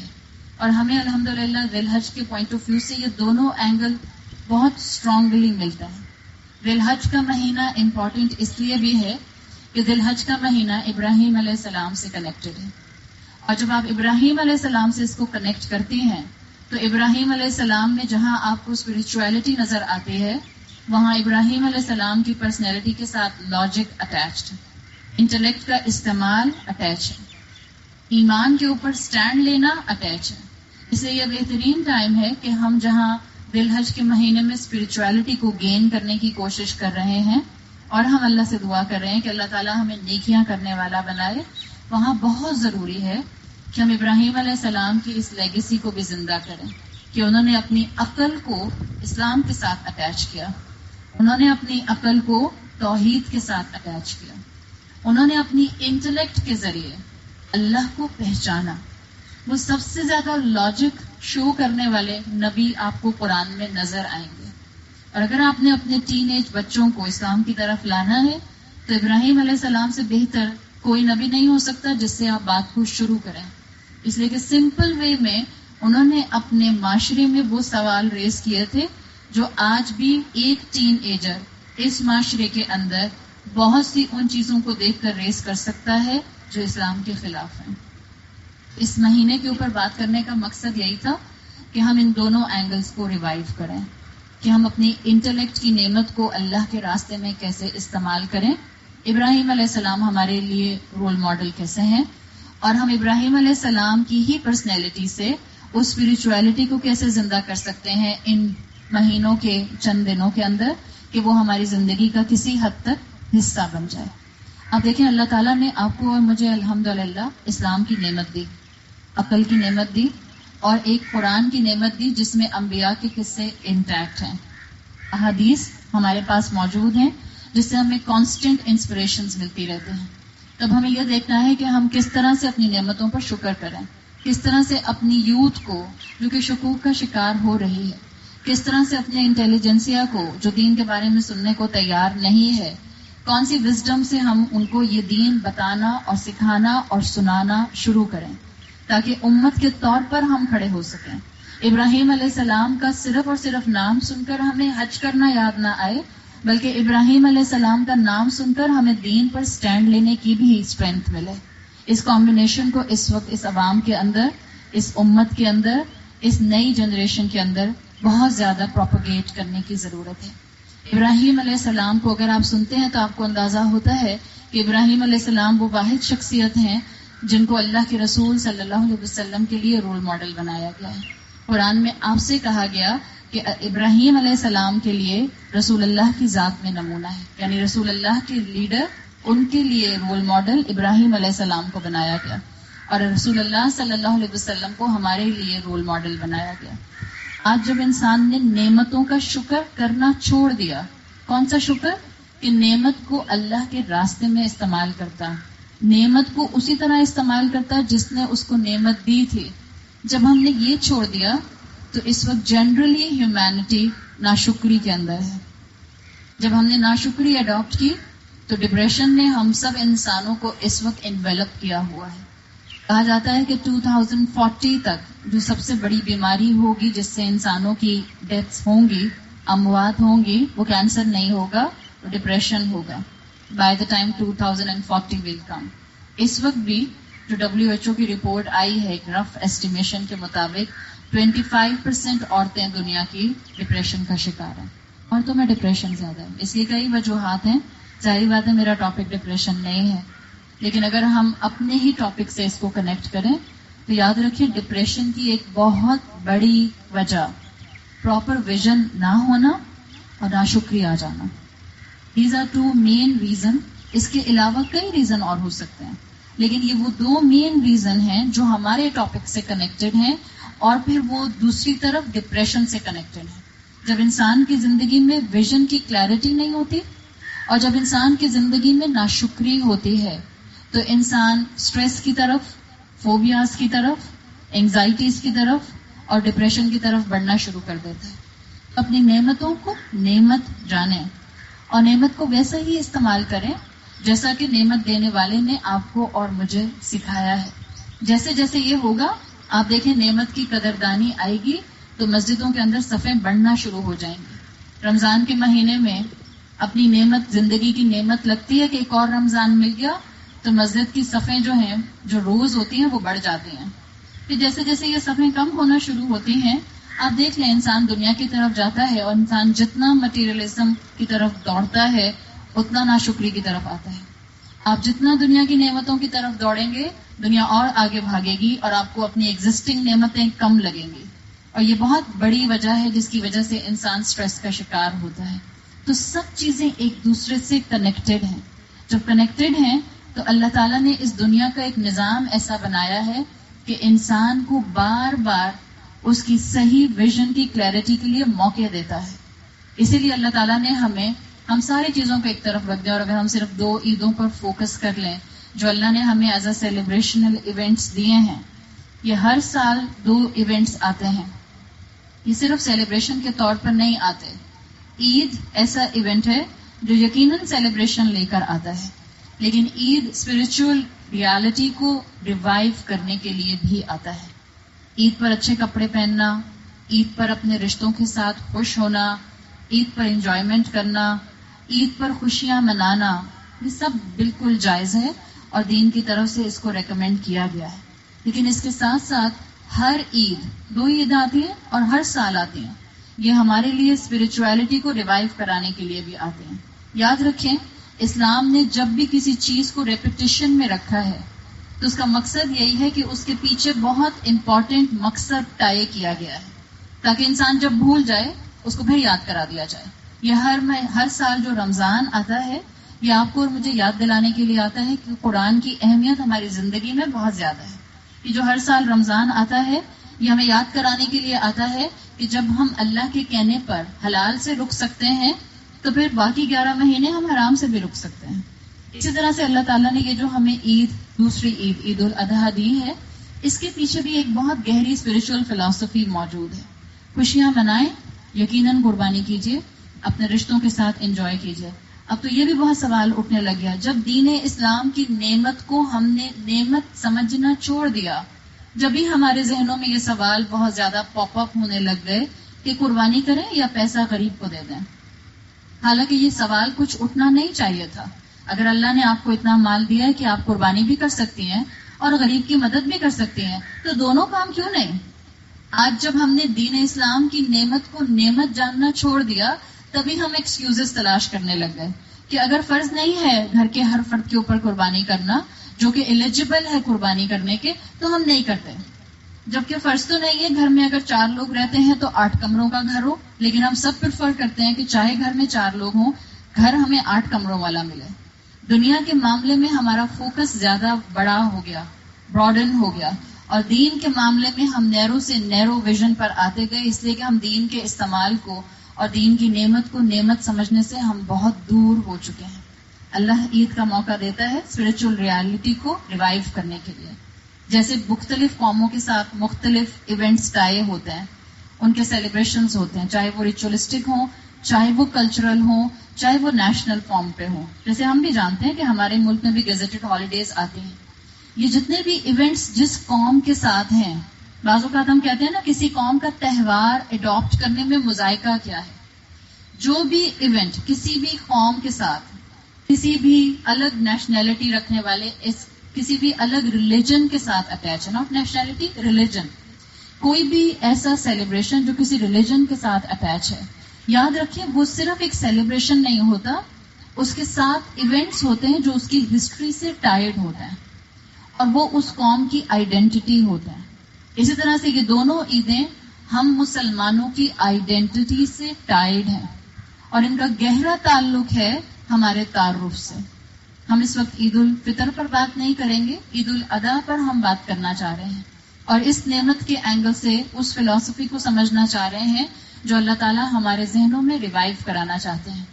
اور ہمیں الحمدللہ ذی الحج کے پوائنٹ آف ویو سے یہ دونوں اینگل بہت اسٹرانگلی ملتا ہے. ذی الحج کا مہینہ امپورٹنٹ اس لیے بھی ہے کہ ذی الحج کا مہینہ ابراہیم علیہ السلام سے کنیکٹڈ ہے. اور جب آپ ابراہیم علیہ السلام سے اس کو کنیکٹ کرتی ہیں تو ابراہیم علیہ السلام میں جہاں آپ کو اسپرچویلٹی نظر آتی ہے وہاں ابراہیم علیہ السلام کی پرسنالٹی کے ساتھ لاجک اٹیچڈ، انٹلیکٹ کا استعمال اٹیچ ہے. ایمان کے اوپر سٹینڈ لینا اٹیچ ہے. اس لیے یہ بہترین ٹائم ہے کہ ہم جہاں ذی الحج کے مہینے میں اسپرچولیٹی کو گین کرنے کی کوشش کر رہے ہیں اور ہم اللہ سے دعا کر رہے ہیں کہ اللہ تعالیٰ ہمیں نیکیاں کرنے والا بنائے، وہاں بہت ضروری ہے کہ ہم ابراہیم علیہ السلام کی اس لیگیسی کو بھی زندہ کریں کہ انہوں نے اپنی عقل کو اسلام کے ساتھ اٹیچ کیا، انہوں نے اپنی عقل کو توحید کے ساتھ اٹیچ کیا، انہوں نے اپنی انٹلیکٹ کے ذریعے اللہ کو پہچانا. وہ سب سے زیادہ لاجک شو کرنے والے نبی آپ کو قرآن میں نظر آئیں گے. اور اگر آپ نے اپنے ٹین ایج بچوں کو اسلام کی طرف لانا ہے تو ابراہیم علیہ السلام سے بہتر کوئی نبی نہیں ہو سکتا جس سے آپ بات کو شروع کریں. اس لیے کہ سمپل وے میں انہوں نے اپنے معاشرے میں وہ سوال ریز کیے تھے جو آج بھی ایک ٹین ایجر اس معاشرے کے اندر بہت سی ان چیزوں کو دیکھ کر ریز کر سکتا ہے جو اسلام کے خلاف ہیں. اس مہینے کے اوپر بات کرنے کا مقصد یہی تھا کہ ہم ان دونوں اینگلز کو ریوائیو کریں کہ ہم اپنی انٹلیکٹ کی نعمت کو اللہ کے راستے میں کیسے استعمال کریں. ابراہیم علیہ السلام ہمارے لیے رول ماڈل کیسے ہیں اور ہم ابراہیم علیہ السلام کی ہی پرسنالٹی سے اس اسپرچولیٹی کو کیسے زندہ کر سکتے ہیں ان مہینوں کے چند دنوں کے اندر کہ وہ ہماری زندگی کا کسی حد تک حصہ بن جائے. اب دیکھیں اللہ تعالیٰ نے آپ کو اور مجھے الحمدللہ اسلام کی نعمت دی، عقل کی نعمت دی اور ایک قرآن کی نعمت دی جس میں انبیاء کے قصے انٹیکٹ ہیں، احادیث ہمارے پاس موجود ہیں جس سے ہمیں کانسٹنٹ انسپریشنز ملتی رہتے ہیں. تب ہمیں یہ دیکھنا ہے کہ ہم کس طرح سے اپنی نعمتوں پر شکر کریں، کس طرح سے اپنی یوتھ کو جو کہ شکوک کا شکار ہو رہی ہے، کس طرح سے اپنے انٹیلیجنسیا کو جو دین کے بارے میں سننے کو تیار نہیں ہے، کون سی وزڈم سے ہم ان کو یہ دین بتانا اور سکھانا اور سنانا شروع کریں تاکہ امت کے طور پر ہم کھڑے ہو سکیں. ابراہیم علیہ السلام کا صرف اور صرف نام سن کر ہمیں حج کرنا یاد نہ آئے بلکہ ابراہیم علیہ السلام کا نام سن کر ہمیں دین پر سٹینڈ لینے کی بھی اسٹرینتھ ملے. اس کمبینیشن کو اس وقت اس عوام کے اندر، اس امت کے اندر، اس نئی جنریشن کے اندر بہت زیادہ پروپیگیٹ کرنے کی ضرورت ہے. ابراہیم علیہ السلام کو اگر آپ سنتے ہیں تو آپ کو اندازہ ہوتا ہے کہ ابراہیم علیہ السلام وہ واحد شخصیت ہیں جن کو اللہ کے رسول صلی اللہ علیہ وسلم کے لیے رول ماڈل بنایا گیا ہے. قرآن میں آپ سے کہا گیا کہ ابراہیم علیہ السلام کے لیے رسول اللہ کی ذات میں نمونہ ہے، یعنی رسول اللہ کے لیڈر، ان کے لیے رول ماڈل ابراہیم علیہ السلام کو بنایا گیا اور رسول اللہ صلی اللہ علیہ وسلم کو ہمارے لیے رول ماڈل بنایا گیا. آج جب انسان نے نعمتوں کا شکر کرنا چھوڑ دیا، کون سا شکر؟ کہ نعمت کو اللہ کے راستے میں استعمال کرتا، نعمت کو اسی طرح استعمال کرتا جس نے اس کو نعمت دی تھی. جب ہم نے یہ چھوڑ دیا تو اس وقت جنرلی ہیومینٹی ناشکری کے اندر ہے. جب ہم نے ناشکری اڈاپٹ کی تو ڈپریشن نے ہم سب انسانوں کو اس وقت انویلپ کیا ہوا ہے. کہا جاتا ہے کہ 2040 تک جو سب سے بڑی بیماری ہوگی جس سے انسانوں کی ڈیتھس ہوں گی، اموات ہوں گی، وہ کینسر نہیں ہوگا، وہ ڈپریشن ہوگا. بائی دا ٹائم 2040 ول کم. اس وقت بھی جو WHO کی رپورٹ آئی ہے ایک رف ایسٹیمیشن کے مطابق 25% عورتیں دنیا کی ڈپریشن کا شکار ہیں. عورتوں میں ڈپریشن زیادہ ہے. اس کی کئی وجوہات ہیں. ظاہری بات ہے میرا ٹاپک ڈپریشن نہیں ہے، لیکن اگر ہم اپنے ہی ٹاپک سے اس کو کنیکٹ کریں تو یاد رکھیں ڈپریشن کی ایک بہت بڑی وجہ پراپر ویژن نہ ہونا اور ناشکری آ جانا. These are 2 main reason. اس کے علاوہ کئی ریزن اور ہو سکتے ہیں لیکن یہ وہ 2 مین ریزن ہیں جو ہمارے ٹاپک سے کنیکٹڈ ہیں اور پھر وہ دوسری طرف ڈپریشن سے کنیکٹڈ ہیں. جب انسان کی زندگی میں ویژن کی کلیئرٹی نہیں ہوتی اور جب انسان کی زندگی میں ناشکری ہوتی ہے تو انسان سٹریس کی طرف، فوبیاز کی طرف، انگزائٹیز کی طرف اور ڈپریشن کی طرف بڑھنا شروع کر دیتا ہے. اپنی نعمتوں کو نعمت جانیں اور نعمت کو ویسا ہی استعمال کریں جیسا کہ نعمت دینے والے نے آپ کو اور مجھے سکھایا ہے. جیسے جیسے یہ ہوگا آپ دیکھیں نعمت کی قدردانی آئے گی تو مسجدوں کے اندر صفیں بڑھنا شروع ہو جائیں گی. رمضان کے مہینے میں اپنی نعمت، زندگی کی نعمت لگتی ہے کہ ایک اور رمضان مل گیا تو مسجد کی صفیں جو ہیں، جو روز ہوتی ہیں، وہ بڑھ جاتی ہیں. پھر جیسے جیسے یہ صفیں کم ہونا شروع ہوتی ہیں آپ دیکھ لیں انسان دنیا کی طرف جاتا ہے اور انسان جتنا مٹیریلزم کی طرف دوڑتا ہے اتنا ناشکری کی طرف آتا ہے. آپ جتنا دنیا کی نعمتوں کی طرف دوڑیں گے دنیا اور آگے بھاگے گی اور آپ کو اپنی ایگزسٹنگ نعمتیں کم لگیں گی. اور یہ بہت بڑی وجہ ہے جس کی وجہ سے انسان سٹریس کا شکار ہوتا ہے. تو سب چیزیں ایک دوسرے سے کنیکٹڈ ہیں. جب کنیکٹڈ ہیں تو اللہ تعالیٰ نے اس دنیا کا ایک نظام ایسا بنایا ہے کہ انسان کو بار بار اس کی صحیح ویژن کی کلیئرٹی کے لیے موقع دیتا ہے. اسی لیے اللہ تعالیٰ نے ہم ساری چیزوں کو ایک طرف رکھ دیا. اور اگر ہم صرف 2 عیدوں پر فوکس کر لیں جو اللہ نے ہمیں ایز اے سیلیبریشنل ایونٹس دیے ہیں، یہ ہر سال 2 ایونٹس آتے ہیں. یہ صرف سیلیبریشن کے طور پر نہیں آتے. عید ایسا ایونٹ ہے جو یقیناً سیلیبریشن لے کر آتا ہے، لیکن عید اسپرچل ریالٹی کو ریوائیو کرنے کے لیے بھی آتا ہے. عید پر اچھے کپڑے پہننا، عید پر اپنے رشتوں کے ساتھ خوش ہونا، عید پر انجوائمنٹ کرنا، عید پر خوشیاں منانا، یہ سب بالکل جائز ہے اور دین کی طرف سے اس کو ریکمینڈ کیا گیا ہے. لیکن اس کے ساتھ ساتھ ہر عید 2 عید آتی ہیں اور ہر سال آتی ہیں. یہ ہمارے لیے اسپرچویلٹی کو ریوائیو کرانے کے لیے بھی آتے ہیں. یاد رکھیں اسلام نے جب بھی کسی چیز کو ریپیٹیشن میں رکھا ہے تو اس کا مقصد یہی ہے کہ اس کے پیچھے بہت امپورٹنٹ مقصد طے کیا گیا ہے تاکہ انسان جب بھول جائے اس کو پھر یاد کرا دیا جائے. یہ ہر سال جو رمضان آتا ہے یہ آپ کو اور مجھے یاد دلانے کے لیے آتا ہے کہ قرآن کی اہمیت ہماری زندگی میں بہت زیادہ ہے. یہ جو ہر سال رمضان آتا ہے یہ ہمیں یاد کرانے کے لیے آتا ہے کہ جب ہم اللہ کے کہنے پر حلال سے رک سکتے ہیں تو پھر باقی 11 مہینے ہم حرام سے بھی رک سکتے ہیں. اسی طرح سے اللہ تعالیٰ نے یہ جو ہمیں دوسری عید الاضحیٰ دی ہے، اس کے پیچھے بھی ایک بہت گہری اسپرچل فلسفی موجود ہے. خوشیاں منائیں، یقیناً قربانی کیجیے، اپنے رشتوں کے ساتھ انجوائے کیجیے. اب تو یہ بھی بہت سوال اٹھنے لگ گیا، جب دین اسلام کی نعمت کو ہم نے نعمت سمجھنا چھوڑ دیا، جب ہی ہمارے ذہنوں میں یہ سوال بہت زیادہ پاپ اپ ہونے لگ گئے کہ قربانی کریں یا پیسہ غریب کو دے دیں. حالانکہ یہ سوال کچھ اٹھنا نہیں چاہیے تھا. اگر اللہ نے آپ کو اتنا مال دیا ہے کہ آپ قربانی بھی کر سکتی ہیں اور غریب کی مدد بھی کر سکتی ہیں تو دونوں کام کیوں نہیں؟ آج جب ہم نے دین اسلام کی نعمت کو نعمت جاننا چھوڑ دیا تبھی ہم ایکسکیوزز تلاش کرنے لگ گئے کہ اگر فرض نہیں ہے گھر کے ہر فرد کے اوپر قربانی کرنا جو کہ ایلیجبل ہے قربانی کرنے کے تو ہم نہیں کرتے. جبکہ فرض تو نہیں ہے گھر میں اگر 4 لوگ رہتے ہیں تو 8 کمروں کا گھر ہو، لیکن ہم سب پریفر کرتے ہیں کہ چاہے گھر میں 4 لوگ ہوں گھر ہمیں 8 کمروں والا ملے. دنیا کے معاملے میں ہمارا فوکس زیادہ بڑا ہو گیا، براڈن ہو گیا، اور دین کے معاملے میں ہم نیرو سے نیرو ویژن پر آتے گئے، اس لیے کہ ہم دین کے استعمال کو اور دین کی نعمت کو نعمت سمجھنے سے ہم بہت دور ہو چکے ہیں. اللہ عید کا موقع دیتا ہے اسپرچل ریالٹی کو ریوائیو کرنے کے لیے. جیسے مختلف قوموں کے ساتھ مختلف ایونٹس طے ہوتے ہیں، ان کے سیلیبریشنز ہوتے ہیں، چاہے وہ ریچولسٹک ہوں، چاہے وہ کلچرل ہوں، چاہے وہ نیشنل فارم پہ ہوں. جیسے ہم بھی جانتے ہیں کہ ہمارے ملک میں بھی گیزٹڈ ہالیڈیز آتی ہیں. یہ جتنے بھی ایونٹس جس قوم کے ساتھ ہیں، بعض اوقات ہم کہتے ہیں نا کسی قوم کا تہوار اڈاپٹ کرنے میں مذائقہ کیا ہے. جو بھی ایونٹ کسی بھی قوم کے ساتھ، کسی بھی الگ نیشنلٹی رکھنے والے، کسی بھی الگ ریلیجن کے ساتھ اٹیچ ہے، ناٹ نیشنلٹی، ریلیجن، کوئی بھی ایسا سیلیبریشن جو کسی ریلیجن کے ساتھ اٹیچ ہے، یاد رکھیں وہ صرف ایک سیلیبریشن نہیں ہوتا، اس کے ساتھ ایونٹس ہوتے ہیں جو اس کی ہسٹری سے ٹائڈ ہوتے ہیں اور وہ اس قوم کی آئیڈینٹی ہوتے ہیں. اسی طرح سے یہ دونوں عیدیں ہم مسلمانوں کی آئیڈینٹی سے ٹائڈ ہیں اور ان کا گہرا تعلق ہے ہمارے تعارف سے. ہم اس وقت عید الفطر پر بات نہیں کریں گے، عید الاضحیٰ پر ہم بات کرنا چاہ رہے ہیں اور اس نعمت کے اینگل سے اس فلسفی کو سمجھنا چاہ رہے ہیں جو اللہ تعالیٰ ہمارے ذہنوں میں ریوائیو کرانا چاہتے ہیں.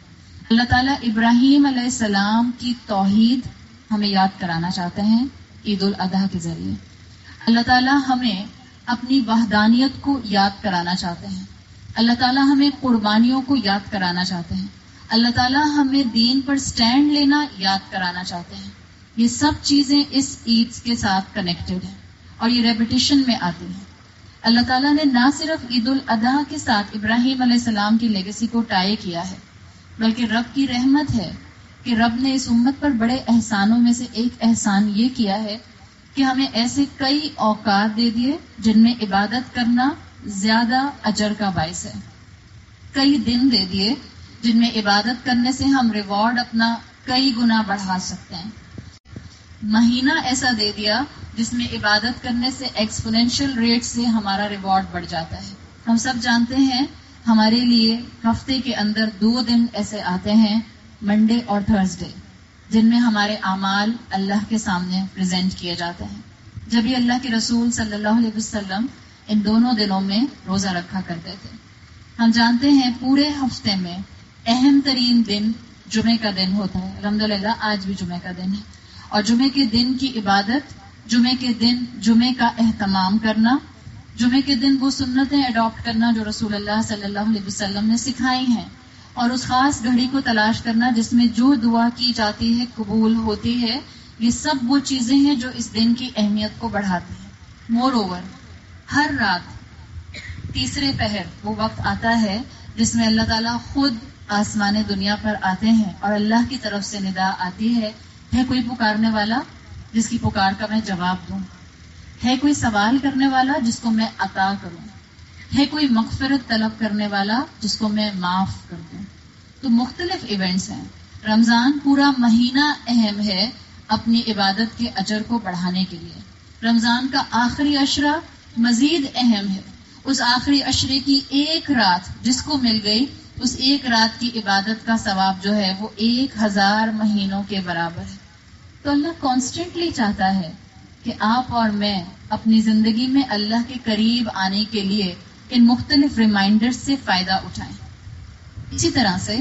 اللہ تعالیٰ ابراہیم علیہ السلام کی توحید ہمیں یاد کرانا چاہتے ہیں عید الاضحیٰ کے ذریعے. اللہ تعالیٰ ہمیں اپنی وحدانیت کو یاد کرانا چاہتے ہیں. اللہ تعالیٰ ہمیں قربانیوں کو یاد کرانا چاہتے ہیں. اللہ تعالیٰ ہمیں دین پر سٹینڈ لینا یاد کرانا چاہتے ہیں. یہ سب چیزیں اس عید کے ساتھ کنیکٹڈ ہیں اور یہ ریپیٹیشن میں آتی ہیں. اللہ تعالیٰ نے نہ صرف عید الاضحیٰ کے ساتھ ابراہیم علیہ السلام کی لیگیسی کو ٹائی کیا ہے، بلکہ رب کی رحمت ہے کہ رب نے اس امت پر بڑے احسانوں میں سے ایک احسان یہ کیا ہے کہ ہمیں ایسے کئی اوقات دے دیے جن میں عبادت کرنا زیادہ اجر کا باعث ہے. کئی دن دے دیے جن میں عبادت کرنے سے ہم ریوارڈ اپنا کئی گنا بڑھا سکتے ہیں. مہینہ ایسا دے دیا جس میں عبادت کرنے سے ایکسپونینشیل ریٹ سے ہمارا ریوارڈ بڑھ جاتا ہے. ہم سب جانتے ہیں ہمارے لیے ہفتے کے اندر 2 دن ایسے آتے ہیں، منڈے اور تھرسڈے، جن میں ہمارے اعمال اللہ کے سامنے پریزنٹ کیے جاتے ہیں. جب یہ اللہ کے رسول صلی اللہ علیہ وسلم ان دونوں دنوں میں روزہ رکھا کرتے تھے. ہم جانتے ہیں پورے ہفتے میں اہم ترین دن جمعے کا دن ہوتا ہے. الحمدللہ آج بھی جمعے کا دن ہے، اور جمعے کے دن کی عبادت، جمعے کے دن جمعے کا اہتمام کرنا، جمعے کے دن وہ سنتیں اڈاپٹ کرنا جو رسول اللہ صلی اللہ علیہ وسلم نے سکھائی ہیں، اور اس خاص گھڑی کو تلاش کرنا جس میں جو دعا کی جاتی ہے قبول ہوتی ہے. یہ سب وہ چیزیں ہیں جو اس دن کی اہمیت کو بڑھاتی ہیں. مور اوور، ہر رات تیسرے پہر وہ وقت آتا ہے جس میں اللہ تعالیٰ خود آسمان دنیا پر آتے ہیں اور اللہ کی طرف سے ندا آتی ہے کوئی پکارنے والا جس کی پکار کا میں جواب دوں، ہے کوئی سوال کرنے والا جس کو میں عطا کروں، ہے کوئی مغفرت طلب کرنے والا جس کو میں معاف کر دوں. تو مختلف ایونٹس ہیں. رمضان پورا مہینہ اہم ہے اپنی عبادت کے اجر کو بڑھانے کے لیے. رمضان کا آخری عشرہ مزید اہم ہے. اس آخری عشرے کی ایک رات جس کو مل گئی، اس ایک رات کی عبادت کا ثواب جو ہے وہ 1000 مہینوں کے برابر ہے. تو اللہ کانسٹنٹلی چاہتا ہے کہ آپ اور میں اپنی زندگی میں اللہ کے قریب آنے کے لیے ان مختلف ریمائنڈر سے فائدہ اٹھائیں. اسی طرح سے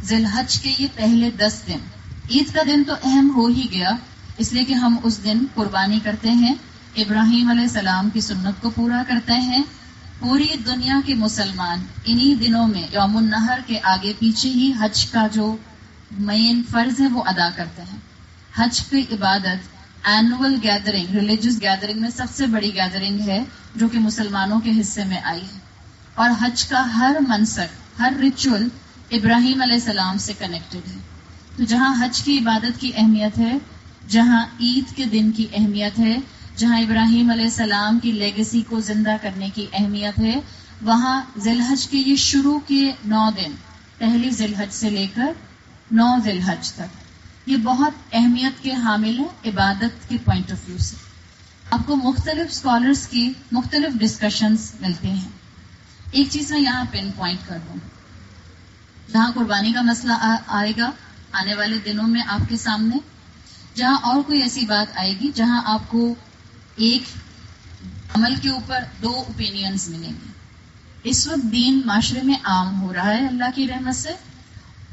ذی الحج کے یہ پہلے 10 دن، عید کا دن تو اہم ہو ہی گیا اس لیے کہ ہم اس دن قربانی کرتے ہیں، ابراہیم علیہ السلام کی سنت کو پورا کرتے ہیں. پوری دنیا کے مسلمان انہی دنوں میں یوم النحر کے آگے پیچھے ہی حج کا جو مین فرض ہے وہ ادا کرتے ہیں. حج کی عبادت اینول گیدرنگ، ریلیجس گیدرنگ میں سب سے بڑی گیدرنگ ہے جو کہ مسلمانوں کے حصے میں آئی ہے، اور حج کا ہر منسک، ہر ریچول ابراہیم علیہ السلام سے کنیکٹڈ ہے. تو جہاں حج کی عبادت کی اہمیت ہے، جہاں عید کے دن کی اہمیت ہے، جہاں ابراہیم علیہ السلام کی لیگیسی کو زندہ کرنے کی اہمیت ہے، وہاں ذی الحج کے یہ شروع کے 9 دن، پہلی ذی الحج سے لے کر 9 ذی الحج تک، یہ بہت اہمیت کے حامل ہیں عبادت کے پوائنٹ آف ویو سے. آپ کو مختلف اسکالرس کی مختلف ڈسکشنز ملتے ہیں. ایک چیز میں یہاں پن پوائنٹ کر دوں، جہاں قربانی کا مسئلہ آئے گا آنے والے دنوں میں آپ کے سامنے، جہاں اور کوئی ایسی بات آئے گی جہاں آپ کو ایک عمل کے اوپر 2 اوپینینز ملیں گے. اس وقت دین معاشرے میں عام ہو رہا ہے اللہ کی رحمت سے،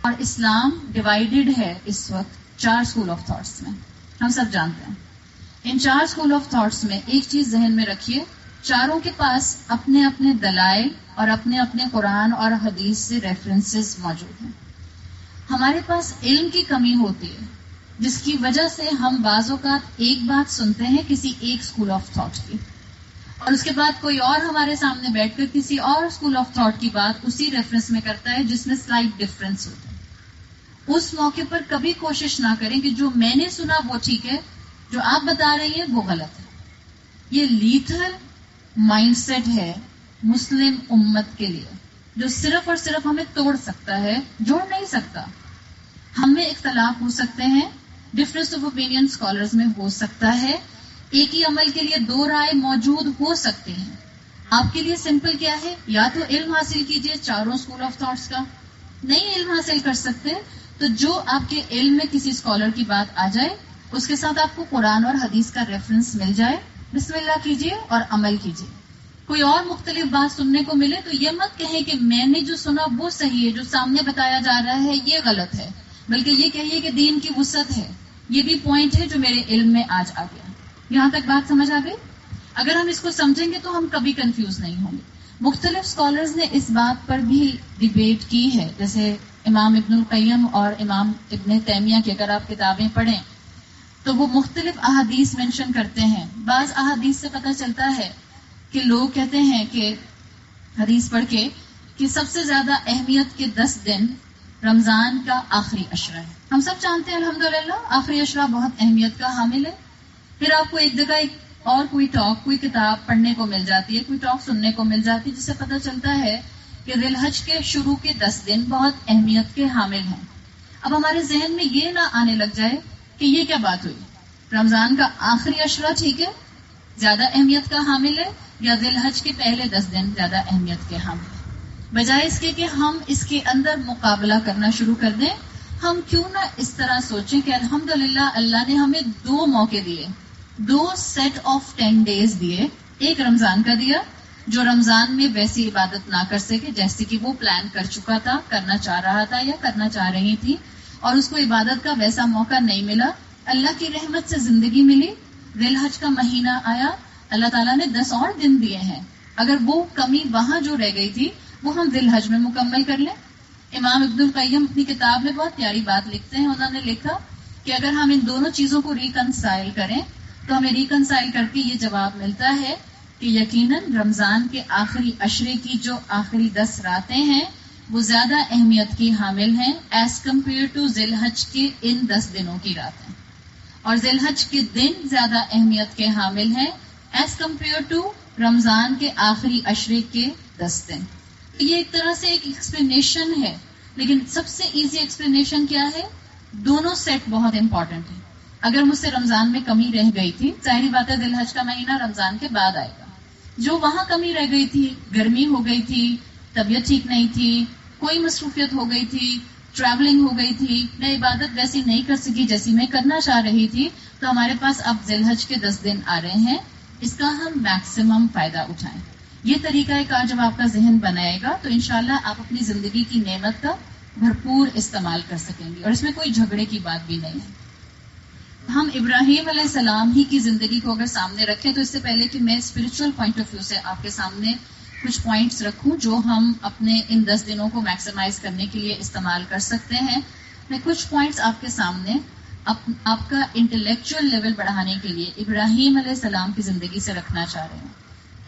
اور اسلام ڈیوائیڈڈ ہے اس وقت 4 اسکول آف تھاٹس میں. ہم سب جانتے ہیں ان 4 اسکول آف تھاٹس میں ایک چیز ذہن میں رکھیے، چاروں کے پاس اپنے اپنے دلائل اور اپنے اپنے قرآن اور حدیث سے ریفرنسز موجود ہیں. ہمارے پاس علم کی کمی ہوتی ہے جس کی وجہ سے ہم بعض اوقات ایک بات سنتے ہیں کسی ایک اسکول آف تھاٹ کی، اور اس کے بعد کوئی اور ہمارے سامنے بیٹھ کر کسی اور اسکول آف تھاٹ کی بات اسی ریفرنس میں کرتا ہے جس میں سلائٹ ڈفرنس ہوتا ہے. اس موقع پر کبھی کوشش نہ کریں کہ جو میں نے سنا وہ ٹھیک ہے، جو آپ بتا رہی ہیں وہ غلط ہے. یہ لیتھل مائنڈ سیٹ ہے مسلم امت کے لیے جو صرف اور صرف ہمیں توڑ سکتا ہے، جوڑ نہیں سکتا. ہم میں اختلاف ہو سکتے ہیں، ڈفرینس آف اوپینین اسکالرز میں ہو سکتا ہے، ایک ہی عمل کے لیے 2 رائے موجود ہو سکتے ہیں. آپ کے لیے سمپل کیا ہے، یا تو علم حاصل کیجئے چاروں اسکول آف تھاٹس کا. نہیں علم حاصل کر سکتے تو جو آپ کے علم میں کسی اسکالر کی بات آ جائے اس کے ساتھ آپ کو قرآن اور حدیث کا ریفرنس مل جائے، بسم اللہ کیجئے اور عمل کیجئے. کوئی اور مختلف بات سننے کو ملے تو یہ مت کہیں کہ میں نے جو سنا وہ صحیح ہے، جو سامنے بتایا جا رہا ہے یہ غلط ہے، بلکہ یہ کہیے کہ دین کی وسعت ہے. یہ بھی پوائنٹ ہے جو میرے علم میں آج آ گیا. یہاں تک بات سمجھ آ گئی؟ اگر ہم اس کو سمجھیں گے تو ہم کبھی کنفیوز نہیں ہوں گے. مختلف اسکالرز نے اس بات پر بھی ڈیبیٹ کی ہے، جیسے امام ابن القیم اور امام ابن تیمیہ کی اگر آپ کتابیں پڑھیں تو وہ مختلف احادیث مینشن کرتے ہیں. بعض احادیث سے پتہ چلتا ہے کہ لوگ کہتے ہیں کہ حدیث پڑھ کے کہ سب سے زیادہ اہمیت کے 10 دن رمضان کا آخری عشرہ ہے. ہم سب جانتے ہیں الحمدللہ آخری عشرہ بہت اہمیت کا حامل ہے. پھر آپ کو ایک جگہ اور کوئی ٹاک، کوئی کتاب پڑھنے کو مل جاتی ہے، کوئی ٹاک سننے کو مل جاتی ہے جس سے پتہ چلتا ہے کہ ذی الحج کے شروع کے 10 دن بہت اہمیت کے حامل ہیں. اب ہمارے ذہن میں یہ نہ آنے لگ جائے کہ یہ کیا بات ہوئی، رمضان کا آخری عشرہ ٹھیک ہے، زیادہ اہمیت کا حامل ہے، یا ذی الحج کے پہلے 10 دن زیادہ اہمیت کے حامل ہے؟ بجائے اس کے کہ ہم اس کے اندر مقابلہ کرنا شروع کر دیں، ہم کیوں نہ اس طرح سوچیں کہ الحمدللہ اللہ نے ہمیں 2 موقع دیے، 2 سیٹ آف 10 ڈیز دیے. ایک رمضان کا دیا جو رمضان میں ویسی عبادت نہ کر سکے جیسے کہ وہ پلان کر چکا تھا، کرنا چاہ رہا تھا یا کرنا چاہ رہی تھی، اور اس کو عبادت کا ویسا موقع نہیں ملا. اللہ کی رحمت سے زندگی ملی، ذی الحج کا مہینہ آیا، اللہ تعالیٰ نے 10 اور دن دیے ہیں. اگر وہ کمی وہاں جو رہ گئی تھی وہ ہم ذی الحج میں مکمل کر لیں. امام ابن القیم اپنی کتاب میں بہت پیاری بات لکھتے ہیں. انہوں نے لکھا کہ اگر ہم ان دونوں چیزوں کو ریکنسائل کریں تو ہمیں ریکنسائل کر کے یہ جواب ملتا ہے کہ یقیناً رمضان کے آخری عشرے کی جو آخری 10 راتیں ہیں وہ زیادہ اہمیت کی حامل ہیں ایز کمپیئر ٹو ذی الحج کے ان 10 دنوں کی راتیں، اور ذی الحج کے دن زیادہ اہمیت کے حامل ہیں ایز کمپیئر ٹو رمضان کے آخری عشرے کے 10 دن. یہ ایک طرح سے ایک ایکسپلینیشن ہے، لیکن سب سے ایزی ایکسپلینیشن کیا ہے؟ دونوں سیٹ بہت امپورٹنٹ ہیں. اگر مجھ سے رمضان میں کمی رہ گئی تھی، ظاہری بات ہے ذی الحج کا مہینہ رمضان کے بعد آئے گا، جو وہاں کمی رہ گئی تھی، گرمی ہو گئی تھی، طبیعت ٹھیک نہیں تھی، کوئی مصروفیت ہو گئی تھی، ٹریولنگ ہو گئی تھی، میں عبادت ویسی نہیں کر سکی جیسی میں کرنا چاہ رہی تھی، تو ہمارے پاس اب ذی الحج کے 10 دن آ رہے ہیں، اس کا ہم میکسیمم فائدہ اٹھائیں. یہ طریقہ کار جب آپ کا ذہن بنائے گا تو انشاءاللہ آپ اپنی زندگی کی نعمت کا بھرپور استعمال کر سکیں گے، اور اس میں کوئی جھگڑے کی بات بھی نہیں ہے. ہم ابراہیم علیہ السلام ہی کی زندگی کو اگر سامنے رکھیں تو اس سے پہلے کہ میں اسپرچل پوائنٹ آف ویو سے آپ کے سامنے کچھ پوائنٹس رکھوں جو ہم اپنے ان 10 دنوں کو میکسیمائز کرنے کے لیے استعمال کر سکتے ہیں، میں کچھ پوائنٹس آپ کے سامنے آپ کا انٹلیکچوئل لیول بڑھانے کے لیے ابراہیم علیہ السلام کی زندگی سے رکھنا چاہ رہے ہیں،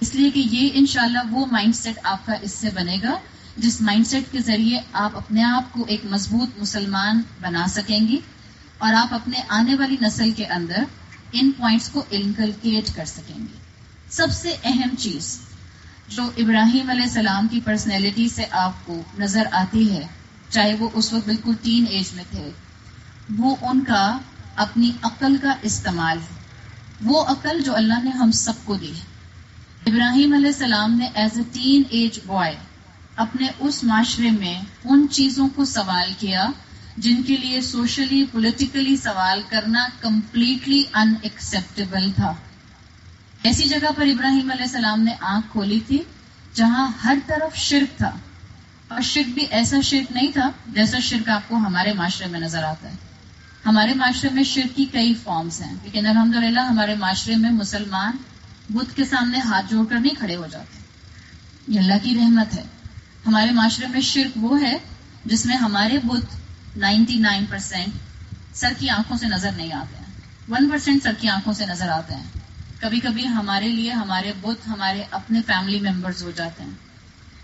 اس لیے کہ یہ انشاءاللہ وہ مائنڈ سیٹ آپ کا اس سے بنے گا جس مائنڈ سیٹ کے ذریعے آپ اپنے آپ کو ایک مضبوط مسلمان بنا سکیں گی، اور آپ اپنے آنے والی نسل کے اندر ان پوائنٹس کو انکلکیٹ کر سکیں گے. سب سے اہم چیز جو ابراہیم علیہ السلام کی پرسنالٹی سے آپ کو نظر آتی ہے، چاہے وہ اس وقت بالکل ٹین ایج میں تھے، وہ ان کا اپنی عقل کا استعمال ہے، وہ عقل جو اللہ نے ہم سب کو دی ہے. ابراہیم علیہ السلام نے as a teenage boy اپنے اس معاشرے میں ان چیزوں کو سوال کیا جن کے لیے سوشلی پولیٹیکلی سوال کرنا کمپلیٹلی ان ایکسیپٹیبل تھا. ایسی جگہ پر ابراہیم علیہ السلام نے آنکھ کھولی تھی جہاں ہر طرف شرک تھا، اور شرک بھی ایسا شرک نہیں تھا جیسا شرک آپ کو ہمارے معاشرے میں نظر آتا ہے. ہمارے معاشرے میں شرک کی کئی فارمز ہیں، لیکن الحمدللہ ہمارے معاشرے میں مسلمان بت کے سامنے ہاتھ جوڑ کر نہیں کھڑے ہو جاتے. یہ اللہ کی رحمت ہے. ہمارے معاشرے میں شرک وہ ہے جس میں ہمارے بت 99% سر کی آنکھوں سے نظر نہیں آتے ہیں، 1% سر کی آنکھوں سے نظر آتے ہیں. کبھی کبھی ہمارے لیے ہمارے بت ہمارے اپنے فیملی ممبرز ہو جاتے ہیں،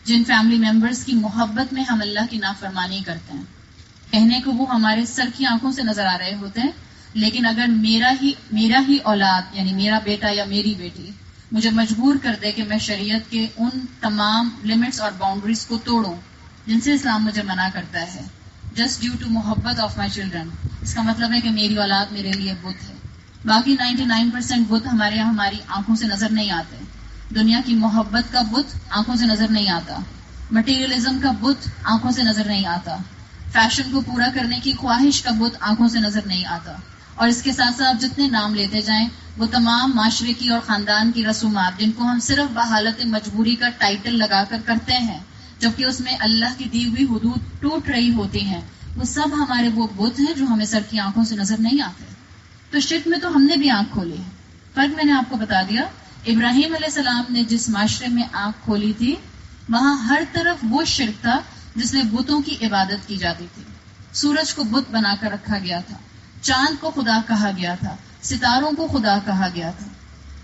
جن فیملی ممبرز کی محبت میں ہم اللہ کی نافرمانی کرتے ہیں. کہنے کو وہ ہمارے سر کی آنکھوں سے نظر آ رہے ہوتے ہیں، لیکن اگر میرا ہی اولاد یعنی میرا بیٹا یا میری بیٹی مجھے مجبور کر دے کہ میں شریعت کے ان تمام لمٹس اور باؤنڈریز کو توڑوں جن سے اسلام مجھے منع کرتا ہے، جسٹ ڈیو ٹو محبت آف مائی چلڈرن، اس کا مطلب ہے کہ میری اولاد میرے لیے بت ہے. باقی 99% بت ہمارے یہاں ہماری آنکھوں سے نظر نہیں آتے. دنیا کی محبت کا بت آنکھوں سے نظر نہیں آتا، مٹیریلزم کا بت آنکھوں سے نظر نہیں آتا، فیشن کو پورا کرنے کی خواہش کا بت آنکھوں سے نظر نہیں آتا. اور اس کے ساتھ ساتھ جتنے نام لیتے جائیں وہ تمام معاشرے کی اور خاندان کی رسومات جن کو ہم صرف بحالت مجبوری کا ٹائٹل لگا کر کرتے ہیں، جبکہ اس میں اللہ کی دی ہوئی حدود ٹوٹ رہی ہوتی ہیں، وہ سب ہمارے وہ بت ہیں جو ہمیں سر کی آنکھوں سے نظر نہیں آتے. تو شرک میں تو ہم نے بھی آنکھ کھولی ہے. فرق میں نے آپ کو بتا دیا. ابراہیم علیہ السلام نے جس معاشرے میں آنکھ کھولی تھی وہاں ہر طرف وہ شرک تھا جس میں بتوں کی عبادت کی جاتی تھی. سورج کو بت بنا کر رکھا گیا تھا، چاند کو خدا کہا گیا تھا، ستاروں کو خدا کہا گیا تھا.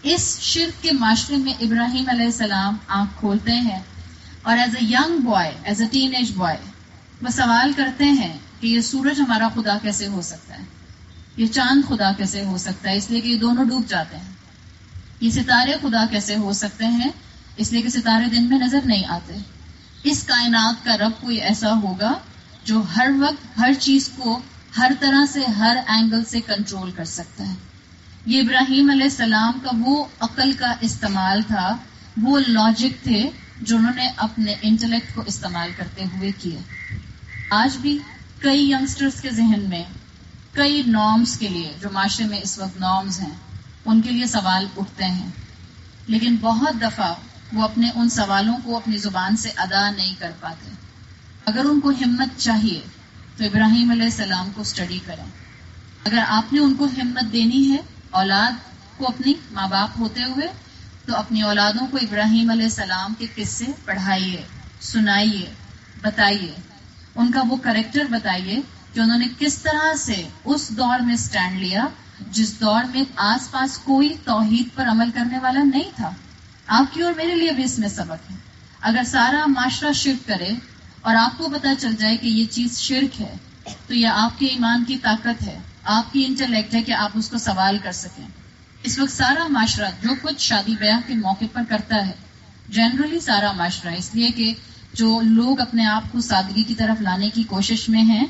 اس شرک کے معاشرے میں ابراہیم علیہ السلام آنکھ کھولتے ہیں، اور as a young boy, as a teenage boy, وہ سوال کرتے ہیں کہ یہ سورج ہمارا خدا کیسے ہو سکتا ہے، یہ چاند خدا کیسے ہو سکتا ہے اس لیے کہ یہ دونوں ڈوب جاتے ہیں، یہ ستارے خدا کیسے ہو سکتے ہیں اس لیے کہ ستارے دن میں نظر نہیں آتے. اس کائنات کا رب کوئی ایسا ہوگا جو ہر وقت ہر چیز کو ہر طرح سے ہر اینگل سے کنٹرول کر سکتا ہے. یہ ابراہیم علیہ السلام کا وہ عقل کا استعمال تھا، وہ لاجک تھے جو انہوں نے اپنے انٹلیکٹ کو استعمال کرتے ہوئے کیے. آج بھی کئی ینگسٹرز کے ذہن میں کئی نارمز کے لیے، جو معاشرے میں اس وقت نارمز ہیں، ان کے لیے سوال اٹھتے ہیں، لیکن بہت دفعہ وہ اپنے ان سوالوں کو اپنی زبان سے ادا نہیں کر پاتے. اگر ان کو ہمت چاہیے تو ابراہیم علیہ السلام کو اسٹڈی کریں. اگر آپ نے ان کو ہمت دینی ہے اولاد کو اپنی ماں باپ ہوتے ہوئے، تو اپنی اولادوں کو ابراہیم علیہ السلام کے قصے پڑھائیے، سنائیے، بتائیے. ان کا وہ کریکٹر بتائیے کہ انہوں نے کس طرح سے اس دور میں سٹینڈ لیا جس دور میں آس پاس کوئی توحید پر عمل کرنے والا نہیں تھا. آپ کی اور میرے لیے بھی اس میں سبق ہے. اگر سارا معاشرہ شرک کرے اور آپ کو پتہ چل جائے کہ یہ چیز شرک ہے، تو یہ آپ کے ایمان کی طاقت ہے، آپ کی انٹلیکٹ ہے کہ آپ اس کو سوال کر سکیں. اس وقت سارا معاشرہ جو کچھ شادی بیاہ کے موقع پر کرتا ہے، جنرلی سارا معاشرہ، اس لیے کہ جو لوگ اپنے آپ کو سادگی کی طرف لانے کی کوشش میں ہیں،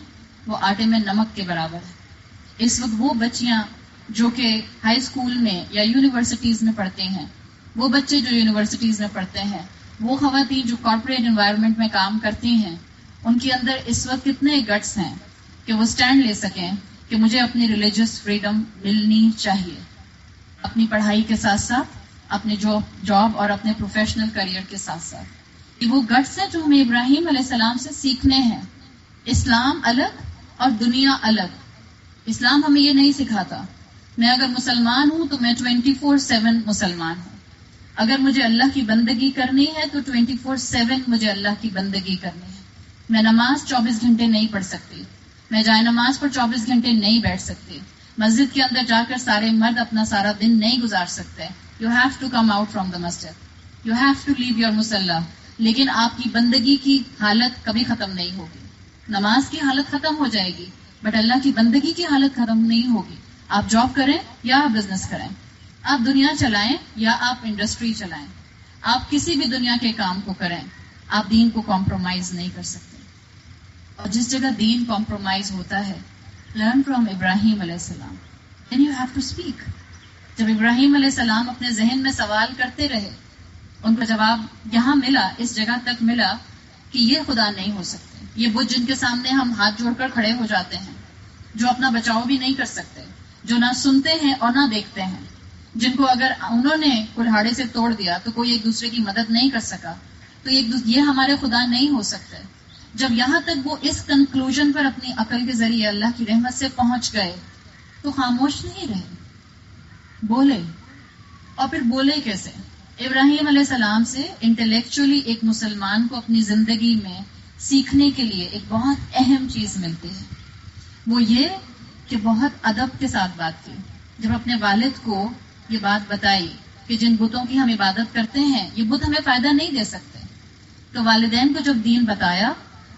وہ آٹے میں نمک کے برابر ہے. اس وقت وہ بچیاں جو کہ ہائی اسکول میں یا یونیورسٹیز میں پڑھتی ہیں، وہ بچے جو یونیورسٹیز میں پڑھتے ہیں، وہ خواتین جو کارپوریٹ انوائرمنٹ میں کام کرتی ہیں، ان کے اندر اس وقت کتنے گٹس ہیں کہ وہ سٹینڈ لے سکیں کہ مجھے اپنی ریلیجس فریڈم ملنی چاہیے، اپنی پڑھائی کے ساتھ ساتھ اپنے جاب اور اپنے پروفیشنل کریئر کے ساتھ ساتھ. یہ وہ گٹس ہیں جو ہمیں ابراہیم علیہ السلام سے سیکھنے ہیں. اسلام الگ اور دنیا الگ. اسلام ہمیں یہ نہیں سکھاتا میں اگر مسلمان ہوں تو میں 24/7 مسلمان ہوں. اگر مجھے اللہ کی بندگی کرنی ہے تو 24/7 مجھے اللہ کی بندگی کرنی ہے. میں نماز 24 گھنٹے نہیں پڑھ سکتی، میں جائے نماز پر 24 گھنٹے نہیں بیٹھ سکتی، مسجد کے اندر جا کر سارے مرد اپنا سارا دن نہیں گزار سکتے. You have to come out from the مسجد، you have to leave your مصلی. لیکن آپ کی بندگی کی حالت کبھی ختم نہیں ہوگی. نماز کی حالت ختم ہو جائے گی بٹ اللہ کی بندگی کی حالت ختم نہیں ہوگی. آپ جاب کریں یا آپ بزنس کریں، آپ دنیا چلائیں یا آپ انڈسٹری چلائیں، آپ کسی بھی دنیا کے کام کو کریں، آپ دین کو کمپرومائز نہیں کر سکتے. اور جس جگہ دین کمپرومائز ہوتا ہے، لرن فرام ابراہیم علیہ السلام. Then you have to speak. جب ابراہیم علیہ السلام اپنے ذہن میں سوال کرتے رہے، ان کا جواب یہاں ملا، اس جگہ تک ملا کہ یہ خدا نہیں ہو سکتے. یہ بت جن کے سامنے ہم ہاتھ جوڑ کر کھڑے ہو جاتے ہیں، جو اپنا بچاؤ بھی نہیں کر سکتے، جو نہ سنتے ہیں اور نہ دیکھتے ہیں، جن کو اگر انہوں نے کلہاڑے سے توڑ دیا تو کوئی ایک دوسرے کی مدد نہیں کر سکا، تو یہ ہمارے خدا نہیں ہو سکتے. جب یہاں تک وہ اس کنکلوژن پر اپنی عقل کے ذریعے اللہ کی رحمت سے پہنچ گئے تو خاموش نہیں رہے، بولے. اور پھر بولے کیسے؟ ابراہیم علیہ السلام سے انٹلیکچولی ایک مسلمان کو اپنی زندگی میں سیکھنے کے لیے ایک بہت اہم چیز ملتی ہے. وہ یہ کہ بہت ادب کے ساتھ بات کی. جب اپنے والد کو یہ بات بتائی کہ جن بتوں کی ہم عبادت کرتے ہیں یہ بت ہمیں فائدہ نہیں دے سکتے، تو والدین کو جب دین بتایا،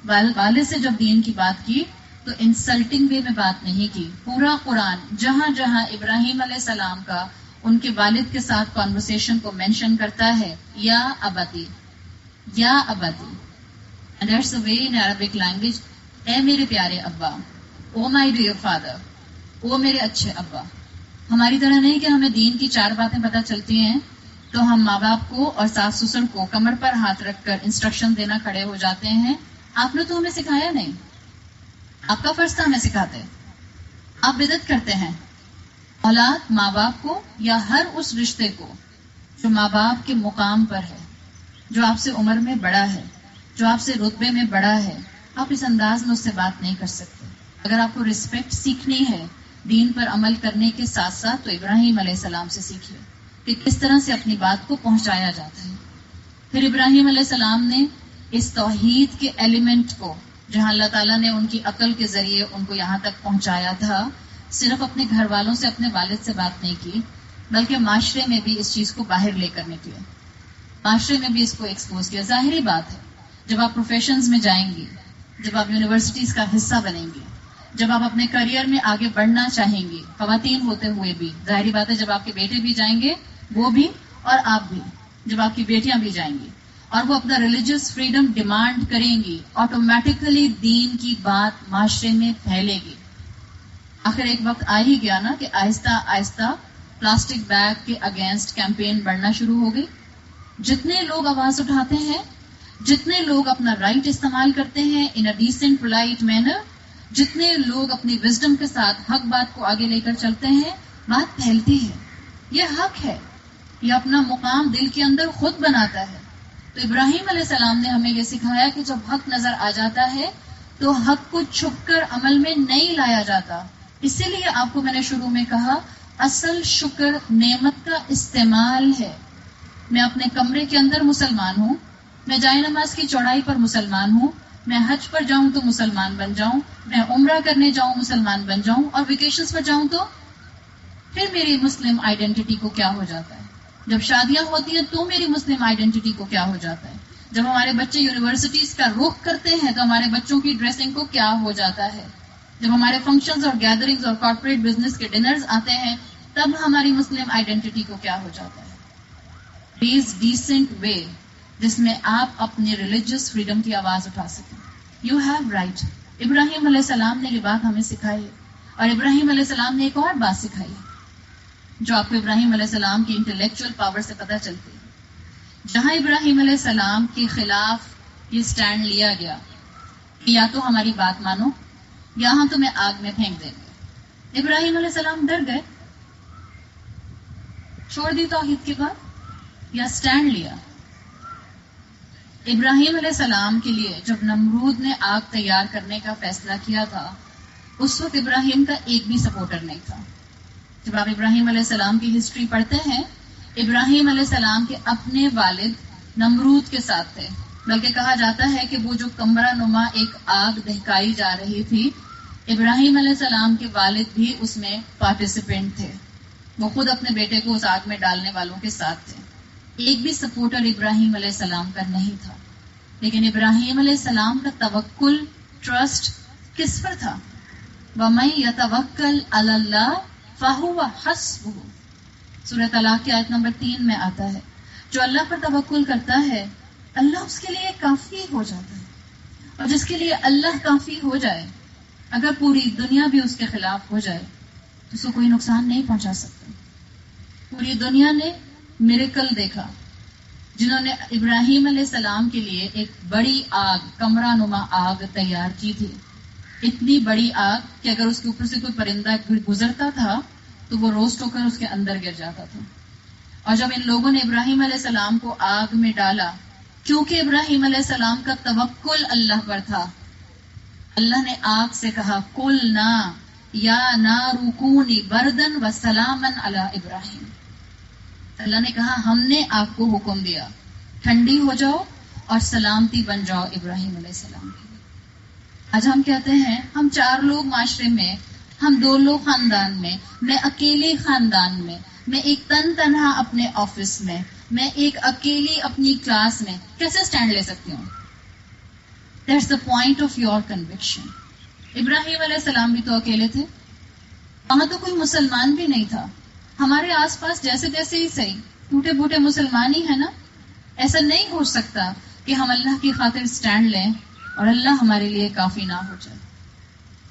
والد سے جب دین کی بات کی تو انسلٹنگ وے میں بات نہیں کی. پورا قرآن جہاں جہاں ابراہیم علیہ السلام کا ان کے والد کے ساتھ کانورسیشن کو مینشن کرتا ہے، یا ابتی، یا ابتی. And that's the way in Arabic language. اے میرے پیارے ابا، او مائی ڈیئر فادر، او میرے اچھے ابا. ہماری طرح نہیں کہ ہمیں دین کی 4 باتیں پتہ چلتی ہیں تو ہم ماں باپ کو اور ساس سسر کو کمر پر ہاتھ رکھ کر انسٹرکشن دینا کھڑے ہو جاتے ہیں. آپ نے تو ہمیں سکھایا نہیں، آپ کا فرض تھا ہمیں سکھاتے. آپ بدعت کرتے ہیں. اولاد ماں باپ کو یا ہر اس رشتے کو جو ماں باپ کے مقام پر ہے، جو آپ سے عمر میں بڑا ہے، جو آپ سے رتبے میں بڑا ہے، آپ اس انداز میں اس سے بات نہیں کر سکتے. اگر آپ کو رسپیکٹ سیکھنی ہے دین پر عمل کرنے کے ساتھ ساتھ، تو ابراہیم علیہ السلام سے سیکھیے کہ کس طرح سے اپنی بات کو پہنچایا جاتا ہے. پھر ابراہیم علیہ السلام نے اس توحید کے ایلیمنٹ کو، جہاں اللہ تعالیٰ نے ان کی عقل کے ذریعے ان کو یہاں تک پہنچایا تھا، صرف اپنے گھر والوں سے، اپنے والد سے بات نہیں کی، بلکہ معاشرے میں بھی اس چیز کو باہر لے کر نکلے، معاشرے میں بھی اس کو ایکسپوز کیا. ظاہری بات ہے جب آپ پروفیشنز میں جائیں گی، جب آپ یونیورسٹیز کا حصہ بنیں گی، جب آپ اپنے کریئر میں آگے بڑھنا چاہیں گی، خواتین ہوتے ہوئے بھی، ظاہری بات ہے جب آپ کے بیٹے بھی جائیں گے وہ بھی، اور آپ بھی، جب آپ کی بیٹیاں بھی جائیں گی اور وہ اپنا ریلیجس فریڈم ڈیمانڈ کریں گی، آٹومیٹکلی دین کی بات معاشرے میں پھیلے گی. آخر ایک وقت آ ہی گیا نا کہ آہستہ آہستہ پلاسٹک بیگ کے اگینسٹ کیمپین بڑھنا شروع ہو گئی. جتنے لوگ آواز اٹھاتے ہیں، جتنے لوگ اپنا رائٹ استعمال کرتے ہیں ان اے ڈیسنٹ پولائٹ مینر، جتنے لوگ اپنی وزڈم کے ساتھ حق بات کو آگے لے کر چلتے ہیں، بات پھیلتی ہے. یہ حق ہے، یہ اپنا مقام دل کے اندر خود بناتا ہے. تو ابراہیم علیہ السلام نے ہمیں یہ سکھایا کہ جب حق نظر آ جاتا ہے تو حق کو چھپ کر عمل میں نہیں لایا جاتا. اسی لیے آپ کو میں نے شروع میں کہا اصل شکر نعمت کا استعمال ہے. میں اپنے کمرے کے اندر مسلمان ہوں، میں جائے نماز کی چوڑائی پر مسلمان ہوں، میں حج پر جاؤں تو مسلمان بن جاؤں، میں عمرہ کرنے جاؤں مسلمان بن جاؤں، اور ویکیشنز پر جاؤں تو پھر میری مسلم آئیڈینٹی کو کیا ہو جاتا ہے؟ جب شادیاں ہوتی ہیں تو میری مسلم آئیڈینٹی کو کیا ہو جاتا ہے؟ جب ہمارے بچے یونیورسٹیز کا رخ کرتے ہیں تو ہمارے بچوں کی ڈریسنگ کو کیا ہو جاتا ہے؟ جب ہمارے فنکشنز اور گیدرنگز اور کارپوریٹ بزنس کے ڈنرز آتے ہیں تب ہماری مسلم آئیڈینٹی کو کیا ہو جاتا ہے؟ پلیز ڈیسنٹ وے جس میں آپ اپنی ریلیجیس فریڈم کی آواز اٹھا سکیں. You have right. ابراہیم علیہ السلام نے یہ بات ہمیں سکھائی ہے، اور ابراہیم علیہ السلام نے ایک اور بات سکھائی ہے جو آپ کو ابراہیم علیہ السلام کی انٹلیکچوئل پاور سے پتہ چلتی ہے. جہاں ابراہیم علیہ السلام کے خلاف یہ سٹینڈ لیا گیا کہ یا تو ہماری بات مانو یا ہم تمہیں آگ میں پھینک دیں گے، ابراہیم علیہ السلام ڈر گئے، چھوڑ دی توحید کی بات یا سٹینڈ لیا. ابراہیم علیہ السلام کے لیے جب نمرود نے آگ تیار کرنے کا فیصلہ کیا تھا اس وقت ابراہیم کا ایک بھی سپورٹر نہیں تھا. جب آپ ابراہیم علیہ السلام کی ہسٹری پڑھتے ہیں، ابراہیم علیہ السلام کے اپنے والد نمرود کے ساتھ تھے، بلکہ کہا جاتا ہے کہ وہ جو کمرہ نما ایک آگ دہکائی جا رہی تھی، ابراہیم علیہ السلام کے والد بھی اس میں پارٹیسپینٹ تھے. وہ خود اپنے بیٹے کو اس آگ میں ڈالنے والوں کے ساتھ تھے. ایک بھی سپورٹر ابراہیم علیہ السلام کا نہیں تھا. لیکن ابراہیم علیہ السلام کا توکل، ٹرسٹ کس پر تھا؟ وَمَن يَتَوَكَّلْ عَلَى اللَّهِ فَهُوَ حَسْبُهُ. سورہ طلاق کی آیت نمبر 3 میں آتا ہے، جو اللہ پر توکل کرتا ہے اللہ اس کے لیے کافی ہو جاتا ہے. اور جس کے لیے اللہ کافی ہو جائے، اگر پوری دنیا بھی اس کے خلاف ہو جائے تو اس کو کوئی نقصان نہیں پہنچا سکتا. پوری دنیا نے میریکل دیکھا، جنہوں نے ابراہیم علیہ السلام کے لیے ایک بڑی آگ، کمرہ نما آگ تیار کی تھی. اتنی بڑی آگ کہ اگر اس کے اوپر سے کوئی پرندہ گزرتا تھا تو وہ روسٹ ہو کر اس کے اندر گر جاتا تھا. اور جب ان لوگوں نے ابراہیم علیہ السلام کو آگ میں ڈالا، کیونکہ ابراہیم علیہ السلام کا توکل اللہ پر تھا، اللہ نے آگ سے کہا قُلْنَا يَا نَارُ كُونِي بَرْدًا وَسَلَامًا عَلَىٰ ابراہیم. اللہ نے کہا ہم نے آگ کو حکم دیا ٹھنڈی ہو جاؤ اور سلامتی بن جاؤ ابراہیم علیہ السلام کے لیے. آج ہم کہتے ہیں ہم 4 لوگ معاشرے میں، ہم 2 لوگ خاندان میں، میں اکیلے خاندان میں، میں ایک تنہا اپنے آفس میں، میں ایک اکیلی اپنی کلاس میں کیسے سٹینڈ لے سکتی ہوں؟ That's the point of your conviction. Ibrahim علیہ السلام بھی تو اکیلے تھے، وہاں تو کوئی مسلمان بھی نہیں تھا. ہمارے آس پاس جیسے تیسے ہی صحیح ٹوٹے پھوٹے مسلمان ہی ہیں نا. ایسا نہیں ہو سکتا کہ ہم اللہ کی خاطر سٹینڈ لیں اور اللہ ہمارے لیے کافی نہ ہو جائے.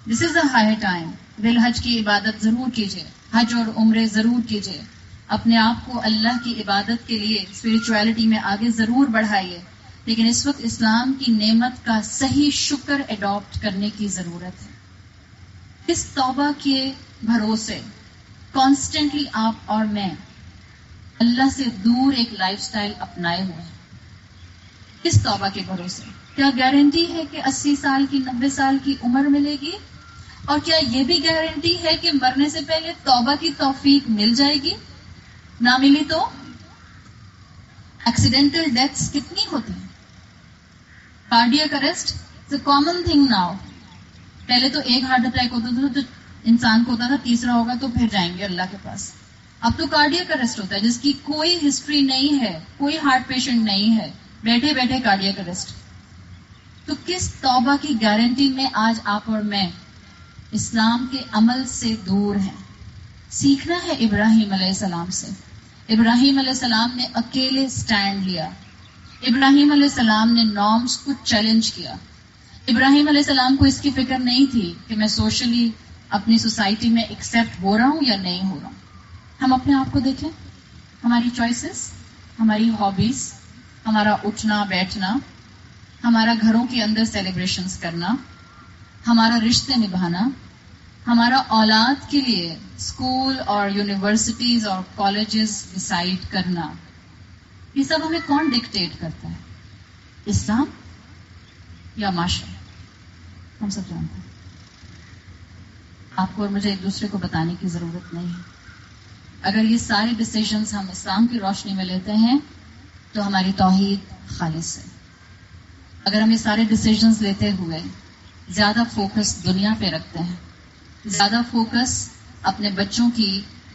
دس از اے ہائی ٹائم. دل حج کی عبادت ضرور کیجیے، حج اور عمرے ضرور کیجیے، اپنے آپ کو اللہ کی عبادت کے لیے اسپرچویلٹی میں آگے ضرور بڑھائیے. لیکن اس وقت اسلام کی نعمت کا صحیح شکر اڈاپٹ کرنے کی ضرورت ہے. اس توبہ کے بھروسے کانسٹنٹلی آپ اور میں اللہ سے دور ایک لائف سٹائل اپنائے ہوئے ہیں. اس توبہ کے بھروسے کیا گارنٹی ہے کہ 80 سال کی 90 سال کی عمر ملے گی؟ اور کیا یہ بھی گارنٹی ہے کہ مرنے سے پہلے توبہ کی توفیق مل جائے گی؟ نہ ملی تو ایکسیڈنٹل ڈیتھس کتنی ہوتی ہیں. Cardiac arrest is a common thing now. پہلے تو ایک ہارٹ اٹیک ہوتا تھا تو انسان کو ہوتا تھا، تیسرا ہوگا تو پھر جائیں گے اللہ کے پاس. اب تو کارڈیاک اریسٹ ہوتا ہے جس کی کوئی ہسٹری نہیں ہے، کوئی ہارٹ پیشنٹ نہیں ہے، بیٹھے بیٹھے کارڈیاک اریسٹ. تو کس توبہ کی گارنٹی میں آج آپ اور میں اسلام کے عمل سے دور ہیں؟ سیکھنا ہے ابراہیم علیہ السلام سے. ابراہیم علیہ السلام نے اکیلے سٹینڈ لیا. ابراہیم علیہ السلام نے نارمز کو چیلنج کیا. ابراہیم علیہ السلام کو اس کی فکر نہیں تھی کہ میں سوشلی اپنی سوسائٹی میں ایکسیپٹ ہو رہا ہوں یا نہیں ہو رہا ہوں. ہم اپنے آپ کو دیکھیں، ہماری چوائسز، ہماری ہابیز، ہمارا اٹھنا بیٹھنا، ہمارا گھروں کے اندر سیلیبریشنز کرنا، ہمارا رشتے نبھانا، ہمارا اولاد کے لیے اسکول اور یونیورسٹیز اور کالجز ڈیسائیڈ کرنا، یہ سب ہمیں کون ڈکٹیٹ کرتا ہے؟ اسلام یا معاشرہ؟ ہم سب جانتے ہیں. آپ کو اور مجھے ایک دوسرے کو بتانے کی ضرورت نہیں ہے. اگر یہ سارے ڈیسیژنز ہم اسلام کی روشنی میں لیتے ہیں تو ہماری توحید خالص ہے. اگر ہم یہ سارے ڈیسیژنز لیتے ہوئے زیادہ فوکس دنیا پہ رکھتے ہیں، زیادہ فوکس اپنے بچوں کی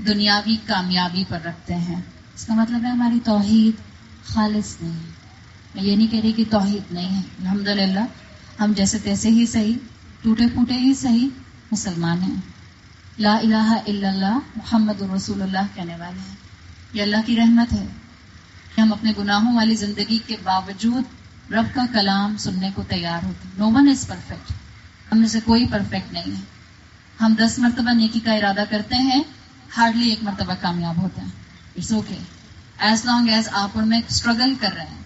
دنیاوی کامیابی پر رکھتے ہیں، اس کا مطلب ہے ہماری توحید خالص نہیں ہے. میں یہ نہیں کہہ رہی کہ توحید نہیں ہے، الحمدللہ ہم جیسے تیسے ہی صحیح، ٹوٹے پھوٹے ہی صحیح مسلمان ہیں، لا الہ الا اللہ محمد رسول اللہ کہنے والے ہیں. یہ اللہ کی رحمت ہے کہ ہم اپنے گناہوں والی زندگی کے باوجود رب کا کلام سننے کو تیار ہوتے ہیں. نو ون از پرفیکٹ، ہم میں سے کوئی پرفیکٹ نہیں ہے. ہم 10 مرتبہ نیکی کا ارادہ کرتے ہیں، ہارڈلی 1 مرتبہ کامیاب ہوتے ہیں. It's okay as long as آپ ان میں اسٹرگل کر رہے ہیں،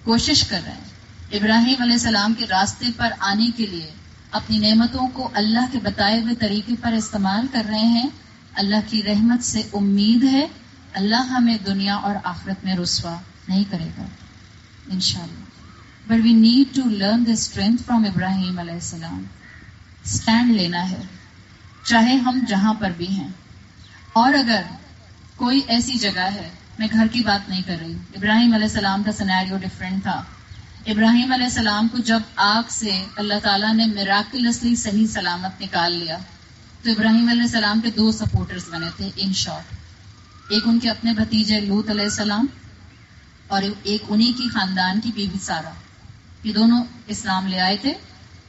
کوشش کر رہے ہیں، ابراہیم علیہ السلام کے راستے پر آنے کے لیے اپنی نعمتوں کو اللہ کے بتائے ہوئے طریقے پر استعمال کر رہے ہیں. اللہ کی رحمت سے امید ہے اللہ ہمیں دنیا اور آخرت میں رسوا نہیں کرے گا انشاءاللہ. But we need to learn the strength from Ibrahim علیہ السلام. اسٹینڈ لینا ہے چاہے ہم جہاں پر بھی ہیں. اور اگر کوئی ایسی جگہ ہے، میں گھر کی بات نہیں کر رہی، ابراہیم علیہ السلام کا سینیریو ڈفرینٹ تھا. ابراہیم علیہ السلام کو جب آگ سے اللہ تعالیٰ نے میراکلسلی صحیح سلامت نکال لیا تو ابراہیم علیہ السلام کے 2 سپورٹرز بنے تھے ان شارٹ. ایک ان کے اپنے بھتیجے لوط علیہ السلام اور ایک انہی کی خاندان کی بیوی سارہ. یہ دونوں اسلام لے آئے تھے،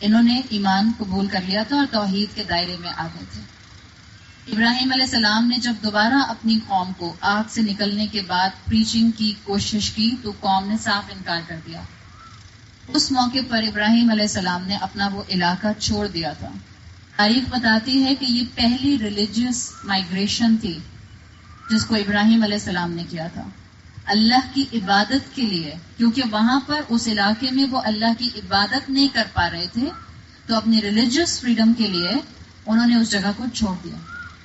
انہوں نے ایمان قبول کر لیا تھا اور توحید کے دائرے میں آ گئے تھے. ابراہیم علیہ السلام نے جب دوبارہ اپنی قوم کو آگ سے نکلنے کے بعد پریچنگ کی کوشش کی تو قوم نے صاف انکار کر دیا. اس موقع پر ابراہیم علیہ السلام نے اپنا وہ علاقہ چھوڑ دیا تھا. تاریخ بتاتی ہے کہ یہ پہلی ریلیجیس مائگریشن تھی جس کو ابراہیم علیہ السلام نے کیا تھا اللہ کی عبادت کے لیے، کیونکہ وہاں پر اس علاقے میں وہ اللہ کی عبادت نہیں کر پا رہے تھے تو اپنی ریلیجیس فریڈم کے لیے انہوں نے اس جگہ کو چھوڑ دیا.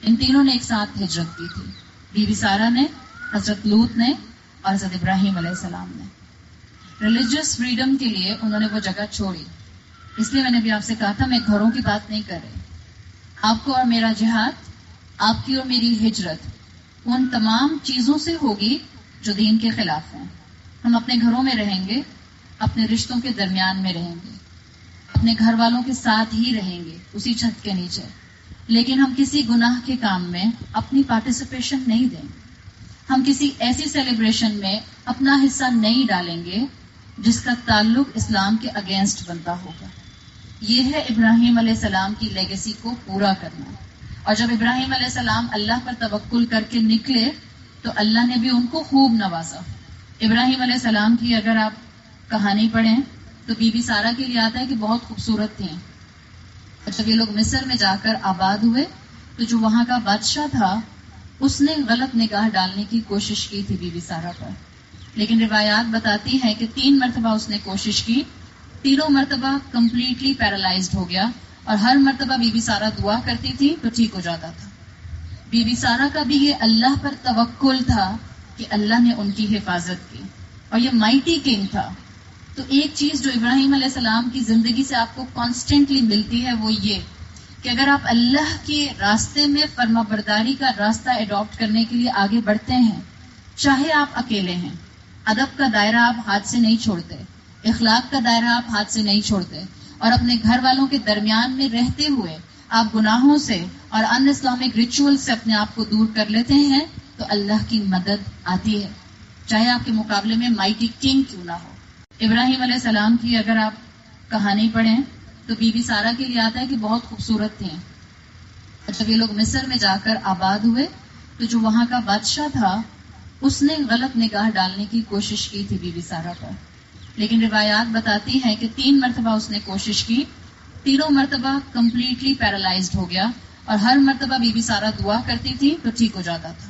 ان تینوں نے ایک ساتھ ہجرت کی تھی، بی بی سارہ نے، حضرت لوط نے اور حضرت ابراہیم علیہ السلام نے. ریلیجیس فریڈم کے لیے انہوں نے وہ جگہ چھوڑی. اس لیے میں نے بھی آپ سے کہا تھا میں گھروں کی بات نہیں کر رہی. آپ کو اور میرا جہاد، آپ کی اور میری ہجرت ان تمام چیزوں سے ہوگی جو دین کے خلاف ہیں. ہم اپنے گھروں میں رہیں گے، اپنے رشتوں کے درمیان میں رہیں گے، اپنے گھر والوں کے ساتھ ہی رہیں گے اسی چھت کے نیچے، لیکن ہم کسی گناہ کے کام میں اپنی پارٹیسپیشن نہیں دیں گے. ہم کسی ایسی سیلیبریشن میں اپنا حصہ نہیں ڈالیں گے جس کا تعلق اسلام کے اگینسٹ بنتا ہوگا. یہ ہے ابراہیم علیہ السلام کی لیگیسی کو پورا کرنا. اور جب ابراہیم علیہ السلام اللہ پر توکل کر کے نکلے تو اللہ نے بھی ان کو خوب نوازا. ابراہیم علیہ السلام کی اگر آپ کہانی پڑھیں تو بی بی سارہ کے لیے آتا ہے کہ بہت خوبصورت تھیں. اور جب یہ لوگ مصر میں جا کر آباد ہوئے تو جو وہاں کا بادشاہ تھا اس نے غلط نگاہ ڈالنے کی کوشش کی تھی بی بی سارہ پر، لیکن روایات بتاتی ہیں کہ 3 مرتبہ اس نے کوشش کی، تینوں مرتبہ کمپلیٹلی پیرالائزڈ ہو گیا اور ہر مرتبہ بی بی سارہ دعا کرتی تھی تو ٹھیک ہو جاتا تھا. بی بی سارہ کا بھی یہ اللہ پر توکل تھا کہ اللہ نے ان کی حفاظت کی، اور یہ مائٹی کنگ تھا. تو ایک چیز جو ابراہیم علیہ السلام کی زندگی سے آپ کو کانسٹنٹلی ملتی ہے وہ یہ کہ اگر آپ اللہ کے راستے میں فرما برداری کا راستہ ایڈاپٹ کرنے کے لیے آگے بڑھتے ہیں، چاہے آپ اکیلے ہیں، ادب کا دائرہ آپ ہاتھ سے نہیں چھوڑتے، اخلاق کا دائرہ آپ ہاتھ سے نہیں چھوڑتے، اور اپنے گھر والوں کے درمیان میں رہتے ہوئے آپ گناہوں سے اور ان اسلامک ریچول سے اپنے آپ کو دور کر لیتے ہیں تو اللہ کی مدد آتی ہے، چاہے آپ کے مقابلے میں مائٹی کنگ کیوں نہ ہو. ابراہیم علیہ السلام کی اگر آپ کہانی پڑھیں تو بی بی سارہ کے لیے آتا ہے کہ بہت خوبصورت تھیں. اور جب یہ لوگ مصر میں جا کر آباد ہوئے تو جو وہاں کا بادشاہ تھا اس نے غلط نگاہ ڈالنے کی کوشش کی تھی بی بی سارہ پر، لیکن روایات بتاتی ہیں کہ 3 مرتبہ اس نے کوشش کی، تینوں مرتبہ کمپلیٹلی پیرالائزڈ ہو گیا اور ہر مرتبہ بی بی سارہ دعا کرتی تھی تو ٹھیک ہو جاتا تھا.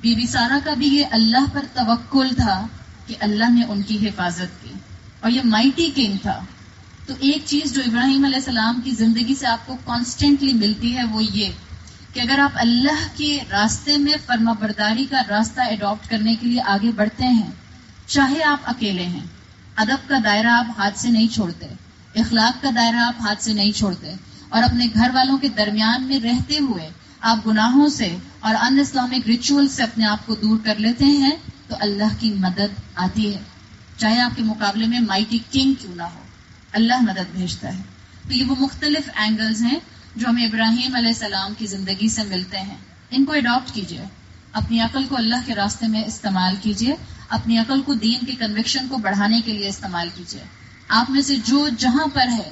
بی بی سارہ کا بھی یہ اللہ پر توکل تھا کہ اللہ نے ان کی حفاظت کی، اور یہ مائٹی کنگ تھا. تو ایک چیز جو ابراہیم علیہ السلام کی زندگی سے آپ کو کانسٹنٹلی ملتی ہے وہ یہ کہ اگر آپ اللہ کے راستے میں فرما برداری کا راستہ ایڈاپٹ کرنے کے لیے آگے بڑھتے ہیں، چاہے آپ اکیلے ہیں، ادب کا دائرہ آپ ہاتھ سے نہیں چھوڑتے، اخلاق کا دائرہ آپ ہاتھ سے نہیں چھوڑتے، اور اپنے گھر والوں کے درمیان میں رہتے ہوئے آپ گناہوں سے اور ان اسلامک ریچول سے اپنے آپ کو دور کر لیتے ہیں، تو اللہ کی مدد آتی ہے. چاہے آپ کے مقابلے میں مائٹی کنگ کیوں نہ ہو، اللہ مدد بھیجتا ہے. تو یہ وہ مختلف اینگلز ہیں جو ہمیں ابراہیم علیہ السلام کی زندگی سے ملتے ہیں. ان کو اڈاپٹ کیجئے، اپنی عقل کو اللہ کے راستے میں استعمال کیجئے، اپنی عقل کو دین کی کنوکشن کو بڑھانے کے لیے استعمال کیجئے. آپ میں سے جو جہاں پر ہے،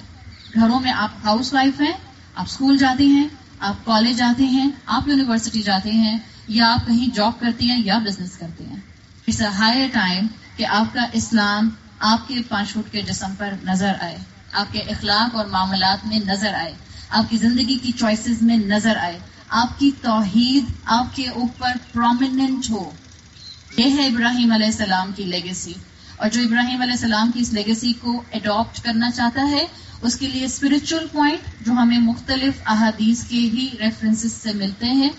گھروں میں آپ ہاؤس وائف ہیں، آپ اسکول جاتی ہیں، آپ کالج جاتے ہیں، آپ یونیورسٹی جاتے ہیں، یا آپ کہیں جاب کرتی ہیں یا بزنس کرتی ہیں، اٹس اے ہائر ٹائم کہ آپ کا اسلام آپ کے 5 فٹ کے جسم پر نظر آئے، آپ کے اخلاق اور معاملات میں نظر آئے، آپ کی زندگی کی چوائسز میں نظر آئے، آپ کی توحید آپ کے اوپر پرومیننٹ ہو. یہ ہے ابراہیم علیہ السلام کی لیگیسی. اور جو ابراہیم علیہ السلام کی اس لیگیسی کو اڈاپٹ کرنا چاہتا ہے، اس کے لیے اسپرچل پوائنٹ جو ہمیں مختلف احادیث کے ہی ریفرنسز سے ملتے ہیں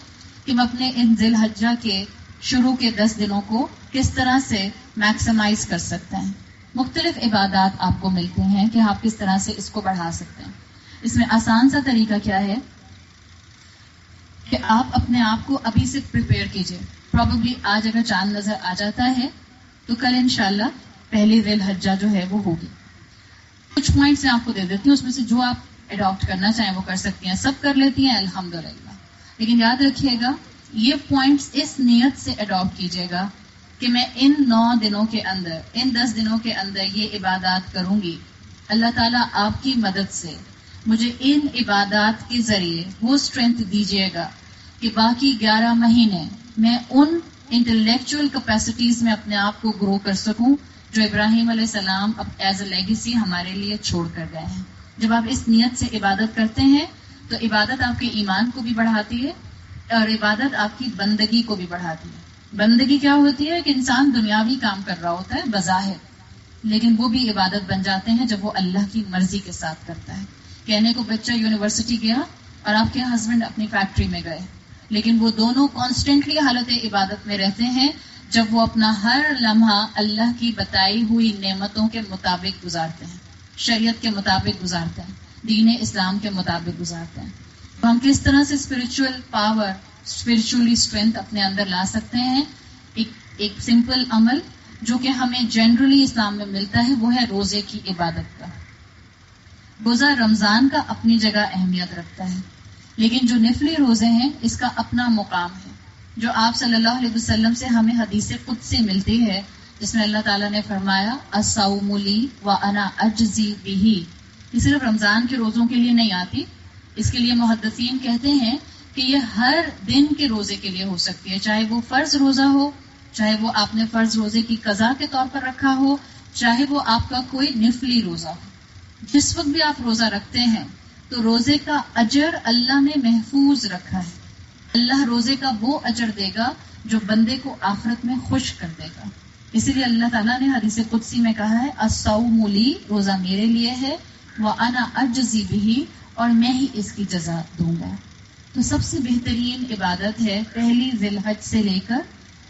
کہ ہم اپنے ان ذی الحجہ کے شروع کے 10 دنوں کو کس طرح سے میکسیمائز کر سکتے ہیں. مختلف عبادات آپ کو ملتے ہیں کہ آپ کس طرح سے اس کو بڑھا سکتے ہیں. اس میں آسان سا طریقہ کیا ہے کہ آپ اپنے آپ کو ابھی سے پریپیئر کیجئے. پروبیبلی آج اگر چاند نظر آ جاتا ہے تو کل انشاءاللہ پہلی ذی الحجہ جو ہے وہ ہوگی. کچھ پوائنٹس میں آپ کو دے دیتی ہوں، اس میں سے جو آپ اڈاپٹ کرنا چاہیں وہ کر سکتی ہیں. سب کر لیتی ہیں الحمدللہ، لیکن یاد رکھیے گا یہ پوائنٹس اس نیت سے اڈاپٹ کیجیے گا کہ میں ان 9 دنوں کے اندر، ان 10 دنوں کے اندر یہ عبادات کروں گی. اللہ تعالیٰ آپ کی مدد سے مجھے ان عبادات کے ذریعے وہ اسٹرینتھ دیجیے گا کہ باقی 11 مہینے میں ان انٹلیکچوئل کیپیسٹیز میں اپنے آپ کو گرو کر سکوں جو ابراہیم علیہ السلام اب ایز اے لیگیسی ہمارے لیے چھوڑ کر گئے ہیں. جب آپ اس نیت سے عبادت کرتے ہیں تو عبادت آپ کے ایمان کو بھی بڑھاتی ہے اور عبادت آپ کی بندگی کو بھی بڑھاتی ہے. بندگی کیا ہوتی ہے کہ انسان دنیاوی کام کر رہا ہوتا ہے بظاہر، لیکن وہ بھی عبادت بن جاتے ہیں جب وہ اللہ کی مرضی کے ساتھ کرتا ہے. کہنے کو بچہ یونیورسٹی گیا اور آپ کے ہسبینڈ اپنی فیکٹری میں گئے، لیکن وہ دونوں کانسٹنٹلی حالت عبادت میں رہتے ہیں جب وہ اپنا ہر لمحہ اللہ کی بتائی ہوئی نعمتوں کے مطابق گزارتے ہیں، شریعت کے مطابق گزارتے ہیں، دین اسلام کے مطابق گزارتے ہیں. تو ہم کس طرح سے اسپرچل پاور، اسپرچولی اسٹرینتھ اپنے اندر لا سکتے ہیں؟ ایک سمپل عمل جو کہ ہمیں جنرلی اسلام میں ملتا ہے وہ ہے روزے کی عبادت کا. روزہ رمضان کا اپنی جگہ اہمیت رکھتا ہے، لیکن جو نفلی روزے ہیں اس کا اپنا مقام ہے. جو آپ صلی اللہ علیہ وسلم سے ہمیں حدیث قدسی ملتی ہے جس میں اللہ تعالیٰ نے فرمایا الصوم لی وانا اجزی بہ. یہ صرف رمضان کے روزوں کے لیے نہیں آتی، اس کے لیے محدثین کہتے ہیں کہ یہ ہر دن کے روزے کے لیے ہو سکتی ہے، چاہے وہ فرض روزہ ہو، چاہے وہ آپ نے فرض روزے کی قضا کے طور پر رکھا ہو، چاہے وہ آپ کا کوئی نفلی روزہ ہو. جس وقت بھی آپ روزہ رکھتے ہیں تو روزے کا اجر اللہ نے محفوظ رکھا ہے. اللہ روزے کا وہ اجر دے گا جو بندے کو آخرت میں خوش کر دے گا. اسی لیے اللہ تعالیٰ نے حدیث قدسی میں کہا ہے الصوم لی، روزہ میرے لیے ہے، وانا اجزی بہ، اور میں ہی اس کی جزا دوں گا. تو سب سے بہترین عبادت ہے پہلی ذی الحج سے لے کر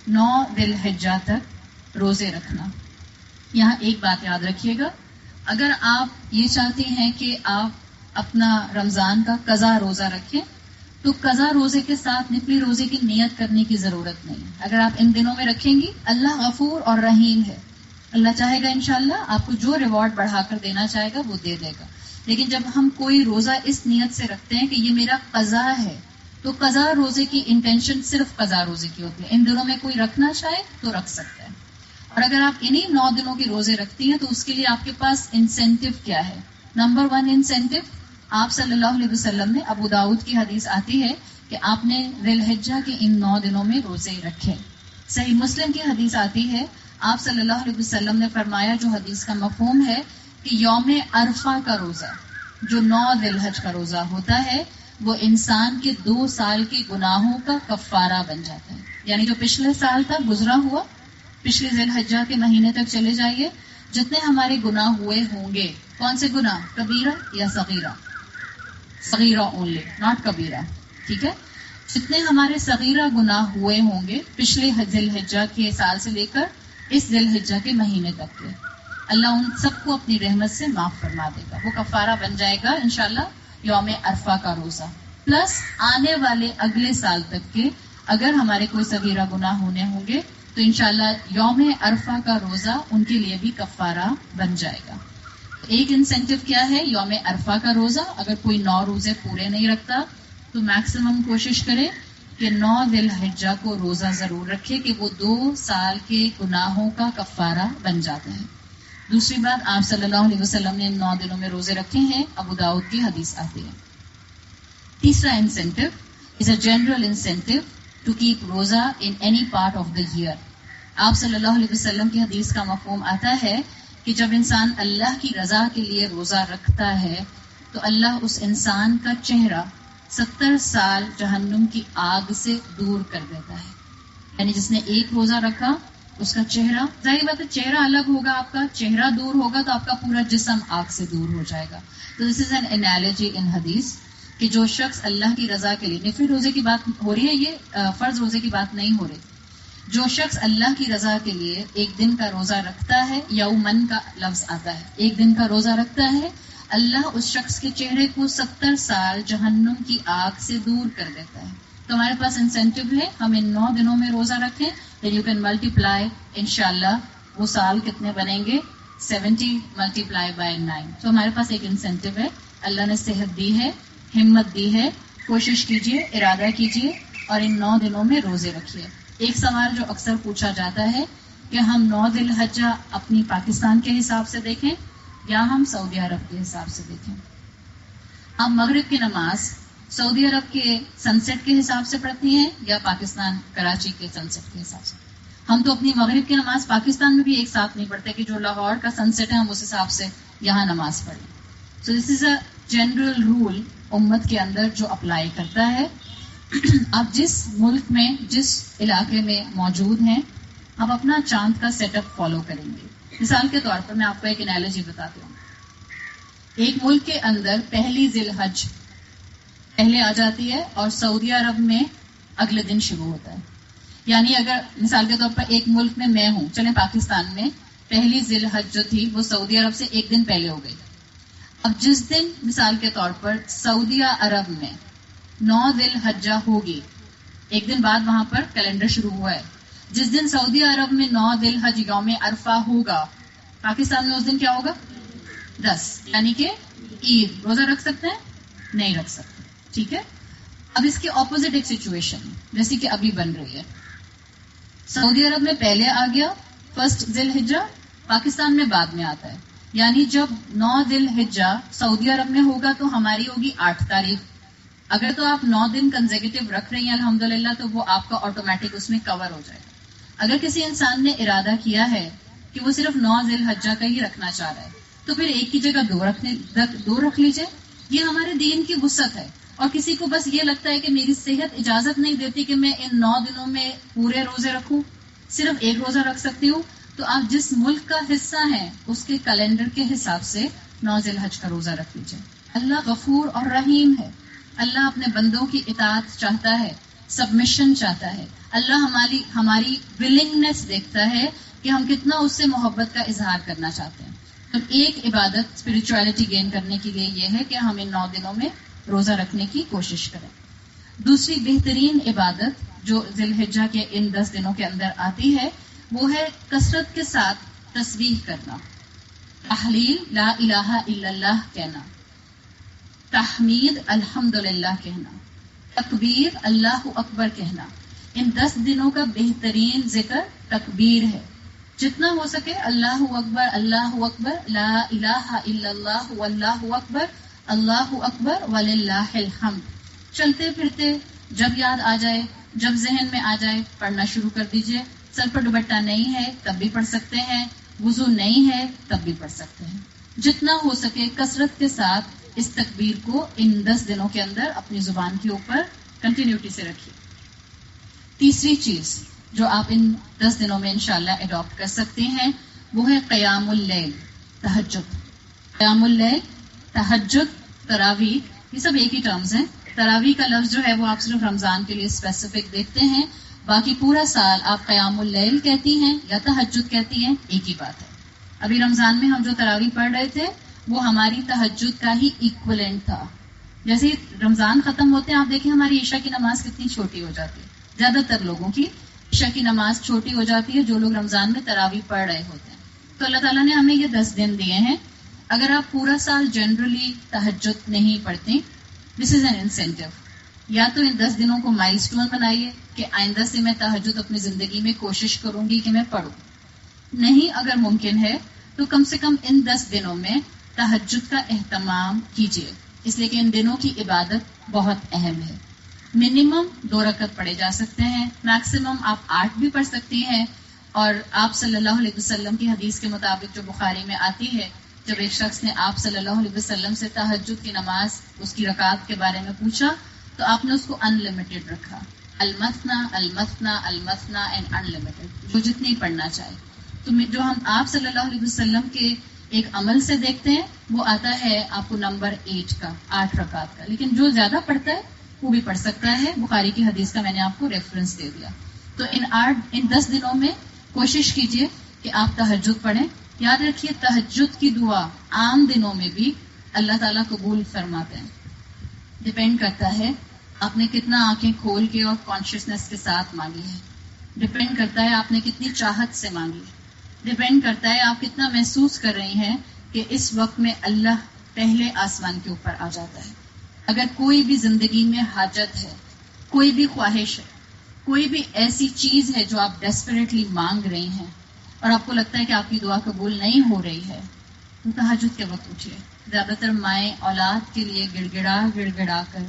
9 ذی الحجہ تک روزے رکھنا. یہاں ایک بات یاد رکھیے گا، اگر آپ یہ چاہتے ہیں کہ آپ اپنا رمضان کا قضا روزہ رکھیں تو قضا روزے کے ساتھ نفلی روزے کی نیت کرنے کی ضرورت نہیں. اگر آپ ان دنوں میں رکھیں گی، اللہ غفور اور رحیم ہے، اللہ چاہے گا انشاءاللہ آپ کو جو ریوارڈ بڑھا کر دینا چاہے گا وہ دے دے گا. لیکن جب ہم کوئی روزہ اس نیت سے رکھتے ہیں کہ یہ میرا قضا ہے، تو قضا روزے کی انٹینشن صرف قضا روزے کی ہوتی ہے. ان دنوں میں کوئی رکھنا چاہے تو رکھ سکتا ہے. اور اگر آپ انہی 9 دنوں کے روزے رکھتی ہیں تو اس کے لیے آپ کے پاس انسینٹیو کیا ہے؟ نمبر 1 انسینٹیو، آپ صلی اللہ علیہ وسلم نے، ابو داؤد کی حدیث آتی ہے کہ آپ نے ذی الحجہ کے ان 9 دنوں میں روزے رکھے. صحیح مسلم کی حدیث آتی ہے، آپ صلی اللہ علیہ وسلم نے فرمایا، جو حدیث کا مفہوم ہے کہ یوم عرفہ کا روزہ جو 9 ذی الحج کا روزہ ہوتا ہے وہ انسان کے 2 سال کے گناہوں کا کفارہ بن جاتا ہے. یعنی جو پچھلے سال تک گزرا ہوا، پچھلے ذی الحجہ کے مہینے تک چلے جائیے، جتنے ہمارے گناہ ہوئے ہوں گے، کون سے گناہ؟ کبیرہ یا صغیرہ؟ صغیرہ اونلی، ناٹ کبیرہ، ٹھیک ہے؟ جتنے ہمارے صغیرہ گناہ ہوئے ہوں گے پچھلے ذی الحجہ کے سال سے لے کر اس ذی الحجہ کے مہینے تک کے، اللہ ان سب کو اپنی رحمت سے معاف فرما دے گا. وہ کفارہ بن جائے گا انشاءاللہ یوم عرفہ کا روزہ، پلس آنے والے اگلے سال تک کے اگر ہمارے کوئی صغیرہ گناہ ہونے ہوں گے تو انشاءاللہ یوم عرفہ کا روزہ ان کے لیے بھی کفارہ بن جائے گا. ایک انسینٹیو کیا ہے؟ یوم عرفہ کا روزہ. اگر کوئی 9 روزے پورے نہیں رکھتا تو میکسیمم کوشش کرے کہ 9 ذی الحجہ کو روزہ ضرور رکھے کہ وہ 2 سال کے گناہوں کا کفارہ بن جاتا ہے. دوسری بات، آپ صلی اللہ علیہ وسلم نے 9 دنوں میں روزے رکھے ہیں، ابو داؤد کی حدیث آتی ہے. تیسرا incentive is a general incentive to keep roza in any part of the year. آپ صلی اللہ علیہ وسلم کی حدیث کا مفہوم آتا ہے کہ جب انسان اللہ کی رضا کے لیے روزہ رکھتا ہے تو اللہ اس انسان کا چہرہ 70 سال جہنم کی آگ سے دور کر دیتا ہے. یعنی جس نے ایک روزہ رکھا اس کا چہرہ، ظاہر بات ہے چہرہ الگ ہوگا، آپ کا چہرہ دور ہوگا تو آپ کا پورا جسم آگ سے دور ہو جائے گا. تو دس از این انالوجی ان حدیث کہ جو شخص اللہ کی رضا کے لیے، نفلی روزے کی بات ہو رہی ہے، یہ فرض روزے کی بات نہیں ہو رہی. جو شخص اللہ کی رضا کے لیے ایک دن کا روزہ رکھتا ہے، یومن کا لفظ آتا ہے، ایک دن کا روزہ رکھتا ہے، اللہ اس شخص کے چہرے کو 70 سال جہنم کی آگ سے دور کر دیتا ہے. تو ہمارے پاس انسینٹیو ہے، ہم ان 9 دنوں میں روزہ رکھیں. یو کین ملٹیپلائی انشاءاللہ وہ سال کتنے بنیں گے؟ 70 ملٹیپلائی بائی 9. تو ہمارے پاس ایک انسینٹیو ہے، اللہ نے صحت دی ہے، ہمت دی ہے، کوشش کیجیے، ارادہ کیجیے اور ان 9 دنوں میں روزے رکھیے. ایک سوال جو اکثر پوچھا جاتا ہے کہ ہم 9 ذی الحجہ اپنی پاکستان کے حساب سے دیکھیں یا ہم سعودی عرب کے حساب سے دیکھیں. ہم مغرب کی نماز سعودی عرب کے سن سیٹ کے حساب سے پڑھتی ہیں یا پاکستان کراچی کے سن سیٹ کے حساب سے؟ ہم تو اپنی مغرب کی نماز پاکستان میں بھی ایک ساتھ نہیں پڑھتے کہ جو لاہور کا سن سیٹ ہے ہم اس حساب سے یہاں نماز پڑھیں. سو دس از اے جنرل رول امت کے اندر جو اپلائی کرتا ہے. آپ جس ملک میں، جس علاقے میں موجود ہیں، آپ اپنا چاند کا سیٹ اپ فالو کریں گے. مثال کے طور پر میں آپ کو ایک انالوجی بتاتی ہوں. ایک ملک کے اندر پہلی ذی الحج پہلے آ جاتی ہے اور سعودی عرب میں اگلے دن شروع ہوتا ہے. یعنی اگر مثال کے طور پر ایک ملک میں میں ہوں، چلیں پاکستان میں پہلی ذی الحج جو تھی وہ سعودی عرب سے ایک دن پہلے ہو گئی. اب جس دن مثال کے طور پر سعودی عرب میں 9 ذی الحجہ ہوگی، ایک دن بعد وہاں پر کیلنڈر شروع ہوا ہے، جس دن سعودی عرب میں 9 ذی الحج یوم عرفہ ہوگا، پاکستان میں اس دن کیا ہوگا؟ 10، یعنی کہ عید. روزہ رکھ سکتے ہیں؟ نہیں رکھ سکتے. ٹھیک ہے. اب اس کے اپوزٹ ایک سچویشن جیسی کہ ابھی بن رہی ہے. سعودی عرب میں پہلے آ گیا فرسٹ ذی الحجہ، پاکستان میں بعد میں آتا ہے. یعنی جب 9 ذی الحجہ سعودی عرب میں ہوگا تو ہماری ہوگی 8 تاریخ. اگر تو آپ 9 دن کنزیکٹو رکھ رہی ہیں الحمدللہ تو وہ آپ کا آٹومیٹک اس میں کور ہو جائے گا. اگر کسی انسان نے ارادہ کیا ہے کہ وہ صرف 9 ذی الحجہ کا ہی رکھنا چاہ رہا ہے تو پھر ایک کی جگہ 2 رکھ لیجئے. یہ ہمارے دین کی وسعت ہے. اور کسی کو بس یہ لگتا ہے کہ میری صحت اجازت نہیں دیتی کہ میں ان 9 دنوں میں پورے روزے رکھوں، صرف ایک روزہ رکھ سکتی ہوں، تو آپ جس ملک کا حصہ ہیں اس کے کیلنڈر کے حساب سے 9 ذی الحج کا روزہ رکھ لیجئے. اللہ غفور اور رحیم ہے. اللہ اپنے بندوں کی اطاعت چاہتا ہے، سبمیشن چاہتا ہے. اللہ ہماری ولنگنس دیکھتا ہے کہ ہم کتنا اس سے محبت کا اظہار کرنا چاہتے ہیں. تو ایک عبادت اسپرچولیٹی گین کرنے کے لیے یہ ہے کہ ہم ان 9 دنوں میں روزہ رکھنے کی کوشش کریں. دوسری بہترین عبادت جو ذی الحجہ کے ان 10 دنوں کے اندر آتی ہے وہ ہے کثرت کے ساتھ تسبیح کرنا، تحلیل لا الہ الا اللہ کہنا، تحمید الحمدللہ کہنا، تکبیر اللہ اکبر کہنا. ان 10 دنوں کا بہترین ذکر تکبیر ہے. جتنا ہو سکے اللہ اکبر لا الہ الا اللہ واللہ اکبر اللہ اکبر وللہ الحمد. چلتے پھرتے جب یاد آ جائے، جب ذہن میں آ جائے پڑھنا شروع کر دیجئے. سر پر دوپٹہ نہیں ہے تب بھی پڑھ سکتے ہیں، وضو نہیں ہے تب بھی پڑھ سکتے ہیں. جتنا ہو سکے کثرت کے ساتھ اس تکبیر کو ان 10 دنوں کے اندر اپنی زبان کے اوپر کنٹینیوٹی سے رکھیے. تیسری چیز جو آپ ان 10 دنوں میں انشاءاللہ اڈاپٹ کر سکتے ہیں وہ ہے قیام اللیل، تہجد. قیام اللیل، تہجد، تراویح، یہ سب ایک ہی ٹرمز ہیں. تراویح کا لفظ جو ہے وہ آپ صرف رمضان کے لیے اسپیسیفک دیکھتے ہیں، باقی پورا سال آپ قیام اللیل کہتی ہیں یا تہجد کہتی ہیں، ایک ہی بات ہے. ابھی رمضان میں ہم جو تراویح پڑھ رہے تھے وہ ہماری تہجد کا ہی ایکولنٹ تھا. جیسے رمضان ختم ہوتے ہیں آپ دیکھیں ہماری عشاء کی نماز کتنی چھوٹی ہو جاتی ہے. زیادہ تر لوگوں کی عشاء کی نماز چھوٹی ہو جاتی ہے جو لوگ رمضان میں تراویح پڑھ رہے ہوتے ہیں. تو اللہ تعالیٰ نے ہمیں یہ 10 دن دیے ہیں. اگر آپ پورا سال جنرلی تہجد نہیں پڑھتے، دس از این انسینٹیو. یا تو ان 10 دنوں کو مائل سٹون بنائیے کہ آئندہ سے میں تہجد اپنی زندگی میں کوشش کروں گی کہ میں پڑھوں. نہیں اگر ممکن ہے تو کم سے کم ان 10 دنوں میں تہجد کا اہتمام کیجیے، اس لیے کہ ان دنوں کی عبادت بہت اہم ہے. منیمم 2 رکعت پڑھے جا سکتے ہیں، میکسیمم آپ 8 بھی پڑھ سکتی ہیں. اور آپ صلی اللہ علیہ وسلم کی حدیث کے مطابق جو بخاری میں آتی ہے، جب ایک شخص نے آپ صلی اللہ علیہ وسلم سے تہجد کی نماز اس کی رکعت کے بارے میں پوچھا تو آپ نے اس کو ان لمیٹڈ رکھا، المثنا المثنا المثنا اینڈ ان لمیٹڈ، جو جتنی پڑھنا چاہے. تو جو ہم آپ صلی اللہ علیہ وسلم کے ایک عمل سے دیکھتے ہیں وہ آتا ہے آپ کو نمبر 8 کا، 8 رکعت کا. لیکن جو زیادہ پڑھتا ہے وہ بھی پڑھ سکتا ہے. بخاری کی حدیث کا میں نے آپ کو ریفرنس دے دیا. تو ان 10 دنوں میں کوشش کیجئے کہ آپ تہجد پڑھیں. یاد رکھیے تہجد کی دعا عام دنوں میں بھی اللہ تعالیٰ قبول فرماتے ہیں. ڈپینڈ کرتا ہے آپ نے کتنا آنکھیں کھول کے اور کانشیسنیس کے ساتھ مانگی ہے. ڈپینڈ کرتا ہے آپ نے کتنی چاہت سے مانگی ہے. ڈپینڈ کرتا ہے آپ کتنا محسوس کر رہی ہیں کہ اس وقت میں اللہ پہلے آسمان کے اوپر آ جاتا ہے. اگر کوئی بھی زندگی میں حاجت ہے، کوئی بھی خواہش ہے، کوئی بھی ایسی چیز ہے جو آپ ڈیسپریٹلی مانگ رہی ہیں اور آپ کو لگتا ہے کہ آپ کی دعا قبول نہیں ہو رہی ہے، تو تہجد کے وقت اٹھیے. زیادہ تر مائیں اولاد کے لیے گڑ گڑا کر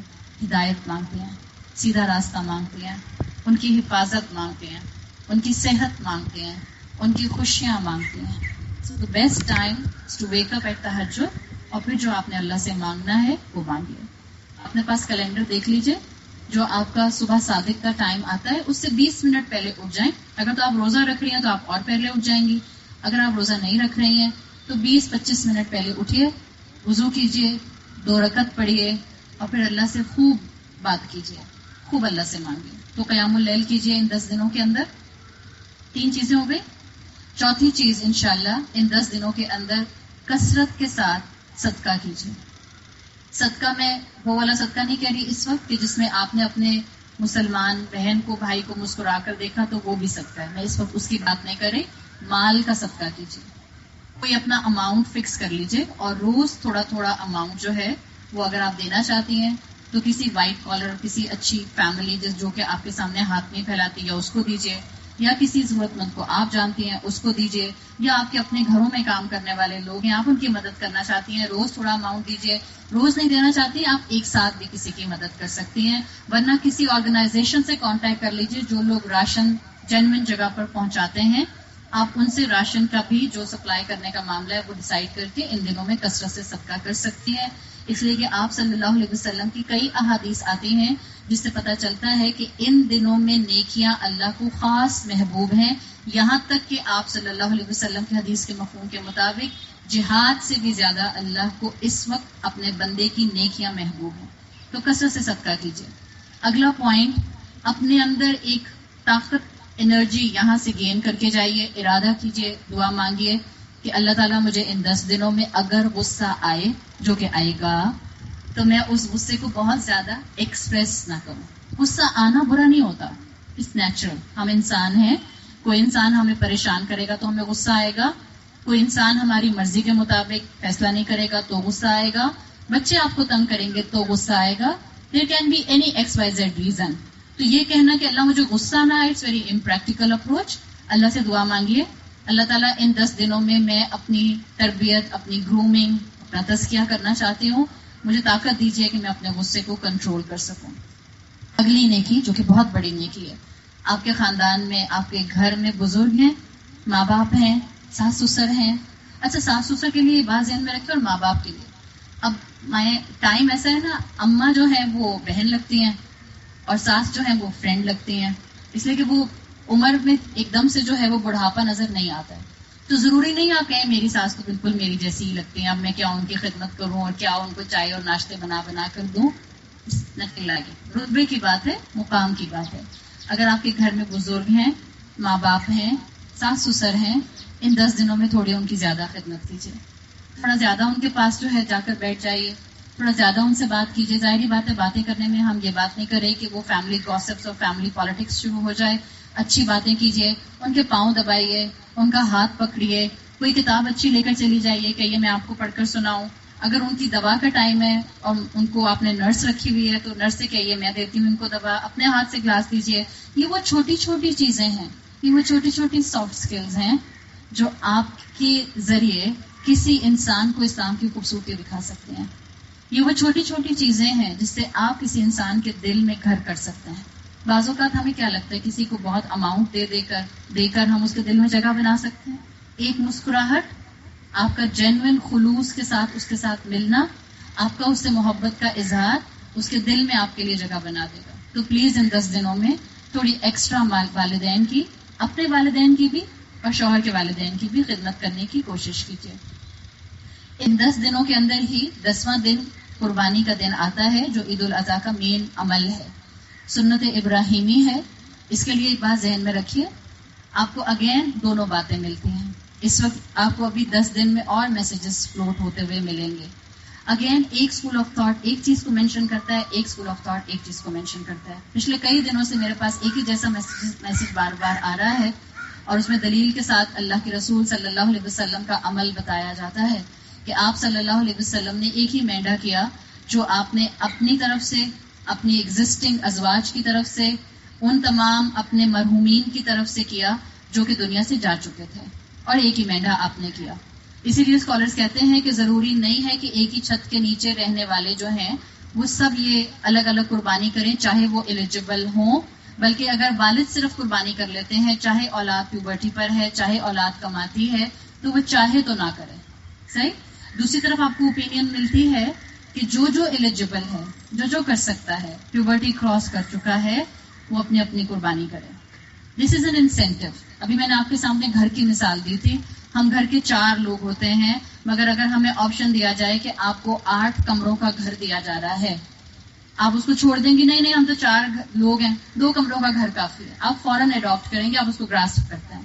ہدایت مانگتی ہیں، سیدھا راستہ مانگتی ہیں، ان کی حفاظت مانگتی ہیں، ان کی صحت مانگتی ہیں، ان کی خوشیاں مانگتی ہیں. سو the best time is to wake up at تہجد، اور پھر جو آپ نے اللہ سے مانگنا ہے وہ مانگیے. اپنے پاس کیلنڈر دیکھ لیجئے، جو آپ کا صبح صادق کا ٹائم آتا ہے اس سے 20 منٹ پہلے اٹھ جائیں. اگر تو آپ روزہ رکھ رہی ہیں تو آپ اور پہلے اٹھ جائیں گی. اگر آپ روزہ نہیں رکھ رہی ہیں تو 20-25 منٹ پہلے اٹھیے، وضو کیجئے، 2 رکعت پڑھیے اور پھر اللہ سے خوب بات کیجئے، خوب اللہ سے مانگیے. تو قیام اللیل کیجئے ان 10 دنوں کے اندر. 3 چیزیں ہو گئی. چوتھی چیز انشاءاللہ ان 10 دنوں کے اندر کثرت کے ساتھ صدقہ کیجیے. صدقہ میں وہ والا صدقہ نہیں کہہ رہی اس وقت کہ جس میں آپ نے اپنے مسلمان بہن کو، بھائی کو مسکرا کر دیکھا تو وہ بھی صدقہ ہے. میں اس وقت اس کی بات نہیں کر رہی. مال کا صدقہ کیجیے. کوئی اپنا اماؤنٹ فکس کر لیجیے اور روز تھوڑا تھوڑا اماؤنٹ جو ہے وہ اگر آپ دینا چاہتی ہیں تو کسی وائٹ کالر، کسی اچھی فیملی جو کہ آپ کے سامنے ہاتھ نہیں پھیلاتی، یا اس کو دیجیے، یا کسی ضرورت مند کو آپ جانتی ہیں اس کو دیجیے، یا آپ کے اپنے گھروں میں کام کرنے والے لوگ ہیں آپ ان کی مدد کرنا چاہتی ہیں، روز تھوڑا اماؤنٹ دیجیے. روز نہیں دینا چاہتی آپ ایک ساتھ بھی کسی کی مدد کر سکتی ہیں. ورنہ کسی آرگنائزیشن سے کانٹیکٹ کر لیجیے جو لوگ راشن جینوئن جگہ پر پہنچاتے ہیں. آپ ان سے راشن کا بھی جو سپلائی کرنے کا معاملہ ہے وہ ڈیسائیڈ کر کے ان دنوں میں کثرت سے صدقہ کر سکتی ہیں. اس لیے کہ آپ صلی اللہ علیہ وسلم کی کئی احادیث آتی ہیں جس سے پتہ چلتا ہے کہ ان دنوں میں نیکیاں اللہ کو خاص محبوب ہیں. یہاں تک کہ آپ صلی اللہ علیہ وسلم کی حدیث کے مفہوم کے مطابق جہاد سے بھی زیادہ اللہ کو اس وقت اپنے بندے کی نیکیاں محبوب ہیں. تو کثرت سے صدقہ کیجیے. اگلا پوائنٹ، اپنے اندر ایک طاقت، انرجی یہاں سے گین کر کے جائیے. ارادہ کیجیے، دعا مانگیے کہ اللہ تعالیٰ مجھے ان 10 دنوں میں اگر غصہ آئے، جو کہ آئے گا، تو میں اس غصے کو بہت زیادہ ایکسپریس نہ کروں. غصہ آنا برا نہیں ہوتا، اٹس نیچرل. ہم انسان ہیں. کوئی انسان ہمیں پریشان کرے گا تو ہمیں غصہ آئے گا. کوئی انسان ہماری مرضی کے مطابق فیصلہ نہیں کرے گا تو غصہ آئے گا. بچے آپ کو تنگ کریں گے تو غصہ آئے گا. There can be any XYZ reason. تو یہ کہنا کہ اللہ مجھے غصہ نہ آئے، it's very impractical approach. Allah سے دعا مانگیے، اللہ تعالیٰ ان 10 دنوں میں اپنی تربیت، اپنی گرومنگ، اپنا تزکیہ کرنا چاہتی ہوں. مجھے طاقت دیجیے کہ میں اپنے غصے کو کنٹرول کر سکوں. اگلی نیکی جو کہ بہت بڑی نیکی ہے، آپ کے خاندان میں، آپ کے گھر میں بزرگ ہیں، ماں باپ ہیں، ساس سسر ہیں. اچھا، ساس سسر کے لیے بات ذہن میں رکھیں اور ماں باپ کے لیے. اب ٹائم ایسا ہے نا، اماں جو ہیں وہ بہن لگتی ہیں اور ساس جو ہیں وہ فرینڈ لگتی ہیں. اس لیے کہ وہ عمر میں ایک دم سے جو ہے وہ بڑھاپا نظر نہیں آتا ہے. تو ضروری نہیں آپ کہیں میری ساس تو بالکل میری جیسی ہی لگتی ہیں، اب میں کیا ان کی خدمت کروں اور کیا ان کو چائے اور ناشتے بنا بنا کر دوں. Nothing like it. رتبے کی بات ہے، مقام کی بات ہے. اگر آپ کے گھر میں بزرگ ہیں، ماں باپ ہیں، ساس سسر ہیں، ان 10 دنوں میں تھوڑی ان کی زیادہ خدمت کیجیے، تھوڑا زیادہ ان کے پاس جو ہے جا کر بیٹھ جائیے، تھوڑا زیادہ ان سے بات کیجیے. ظاہری بات ہے باتیں کرنے میں ہم یہ بات نہیں کریں کہ وہ فیملی گاسپس اور فیملی پالیٹکس شروع ہو جائے. اچھی باتیں کیجیے، ان کے پاؤں دبائیے، ان کا ہاتھ پکڑیے، کوئی کتاب اچھی لے کر چلی جائیے کہ یہ میں آپ کو پڑھ کر سناؤں. اگر ان کی دوا کا ٹائم ہے اور ان کو آپ نے نرس رکھی ہوئی ہے تو نرس سے کہیے میں دیتی ہوں ان کو دوا، اپنے ہاتھ سے گلاس دیجیے. یہ وہ چھوٹی چھوٹی چیزیں ہیں، یہ وہ چھوٹی چھوٹی سافٹ سکلز ہیں جو آپ کے ذریعے کسی انسان کو اسلام کی خوبصورتی دکھا سکتے ہیں. یہ وہ چھوٹی چھوٹی چیزیں ہیں جس سے آپ کسی انسان کے دل میں گھر کر سکتے ہیں. بعض اوقات ہمیں کیا لگتا ہے کسی کو بہت اماؤنٹ دے کر ہم اس کے دل میں جگہ بنا سکتے ہیں. ایک مسکراہٹ، آپ کا جینوئن خلوص کے ساتھ اس کے ساتھ ملنا، آپ کا اس سے محبت کا اظہار اس کے دل میں آپ کے لیے جگہ بنا دے گا. تو پلیز ان 10 دنوں میں تھوڑی ایکسٹرا والدین کی، اپنے والدین کی بھی اور شوہر کے والدین کی بھی خدمت کرنے کی کوشش کیجیے. ان 10 دنوں کے اندر ہی 10واں دن قربانی کا دن آتا ہے جو عید الاضحیٰ کا مین عمل ہے، سنت ابراہیمی ہے. اس کے لیے ایک بات ذہن میں رکھیے، آپ کو اگین دونوں باتیں ملتی ہیں. اس وقت آپ کو ابھی 10 دن میں اور میسیجز فلوٹ ہوتے ہوئے ملیں گے. اگین ایک اسکول آف تھاٹ ایک چیز کو مینشن کرتا ہے، ایک اسکول آف تھاٹ ایک چیز کو مینشن کرتا ہے. پچھلے کئی دنوں سے میرے پاس ایک ہی جیسا میسیج بار بار آ رہا ہے اور اس میں دلیل کے ساتھ اللہ کے رسول صلی اللہ علیہ وسلم کا عمل بتایا جاتا ہے کہ آپ صلی اللہ علیہ وسلم نے ایک ہی مینڈا کیا جو آپ نے اپنی طرف سے، اپنی ایگزسٹنگ ازواج کی طرف سے، ان تمام اپنے مرحومین کی طرف سے کیا جو کہ دنیا سے جا چکے تھے، اور ایک ہی مینڈا آپ نے کیا. اسی لیے اسکالرز کہتے ہیں کہ ضروری نہیں ہے کہ ایک ہی چھت کے نیچے رہنے والے جو ہیں وہ سب یہ الگ الگ قربانی کریں چاہے وہ ایلیجیبل ہوں، بلکہ اگر والد صرف قربانی کر لیتے ہیں، چاہے اولاد پیوبرٹی پر ہے، چاہے اولاد کماتی ہے، تو وہ چاہے تو نہ کرے. صحیح. دوسری طرف آپ کو اوپینین ملتی ہے کہ جو ایلیجیبل ہے، جو کر سکتا ہے، پیوبرٹی کراس کر چکا ہے، وہ اپنی قربانی کرے. دس از این انسینٹو. ابھی میں نے آپ کے سامنے گھر کی مثال دی تھی. ہم گھر کے 4 لوگ ہوتے ہیں، مگر اگر ہمیں آپشن دیا جائے کہ آپ کو 8 کمروں کا گھر دیا جا رہا ہے، آپ اس کو چھوڑ دیں گی؟ نہیں ہم تو 4 لوگ ہیں، 2 کمروں کا گھر کافی ہے. آپ فوراً اڈاپٹ کریں گے، آپ اس کو گراسپ کرتے ہیں.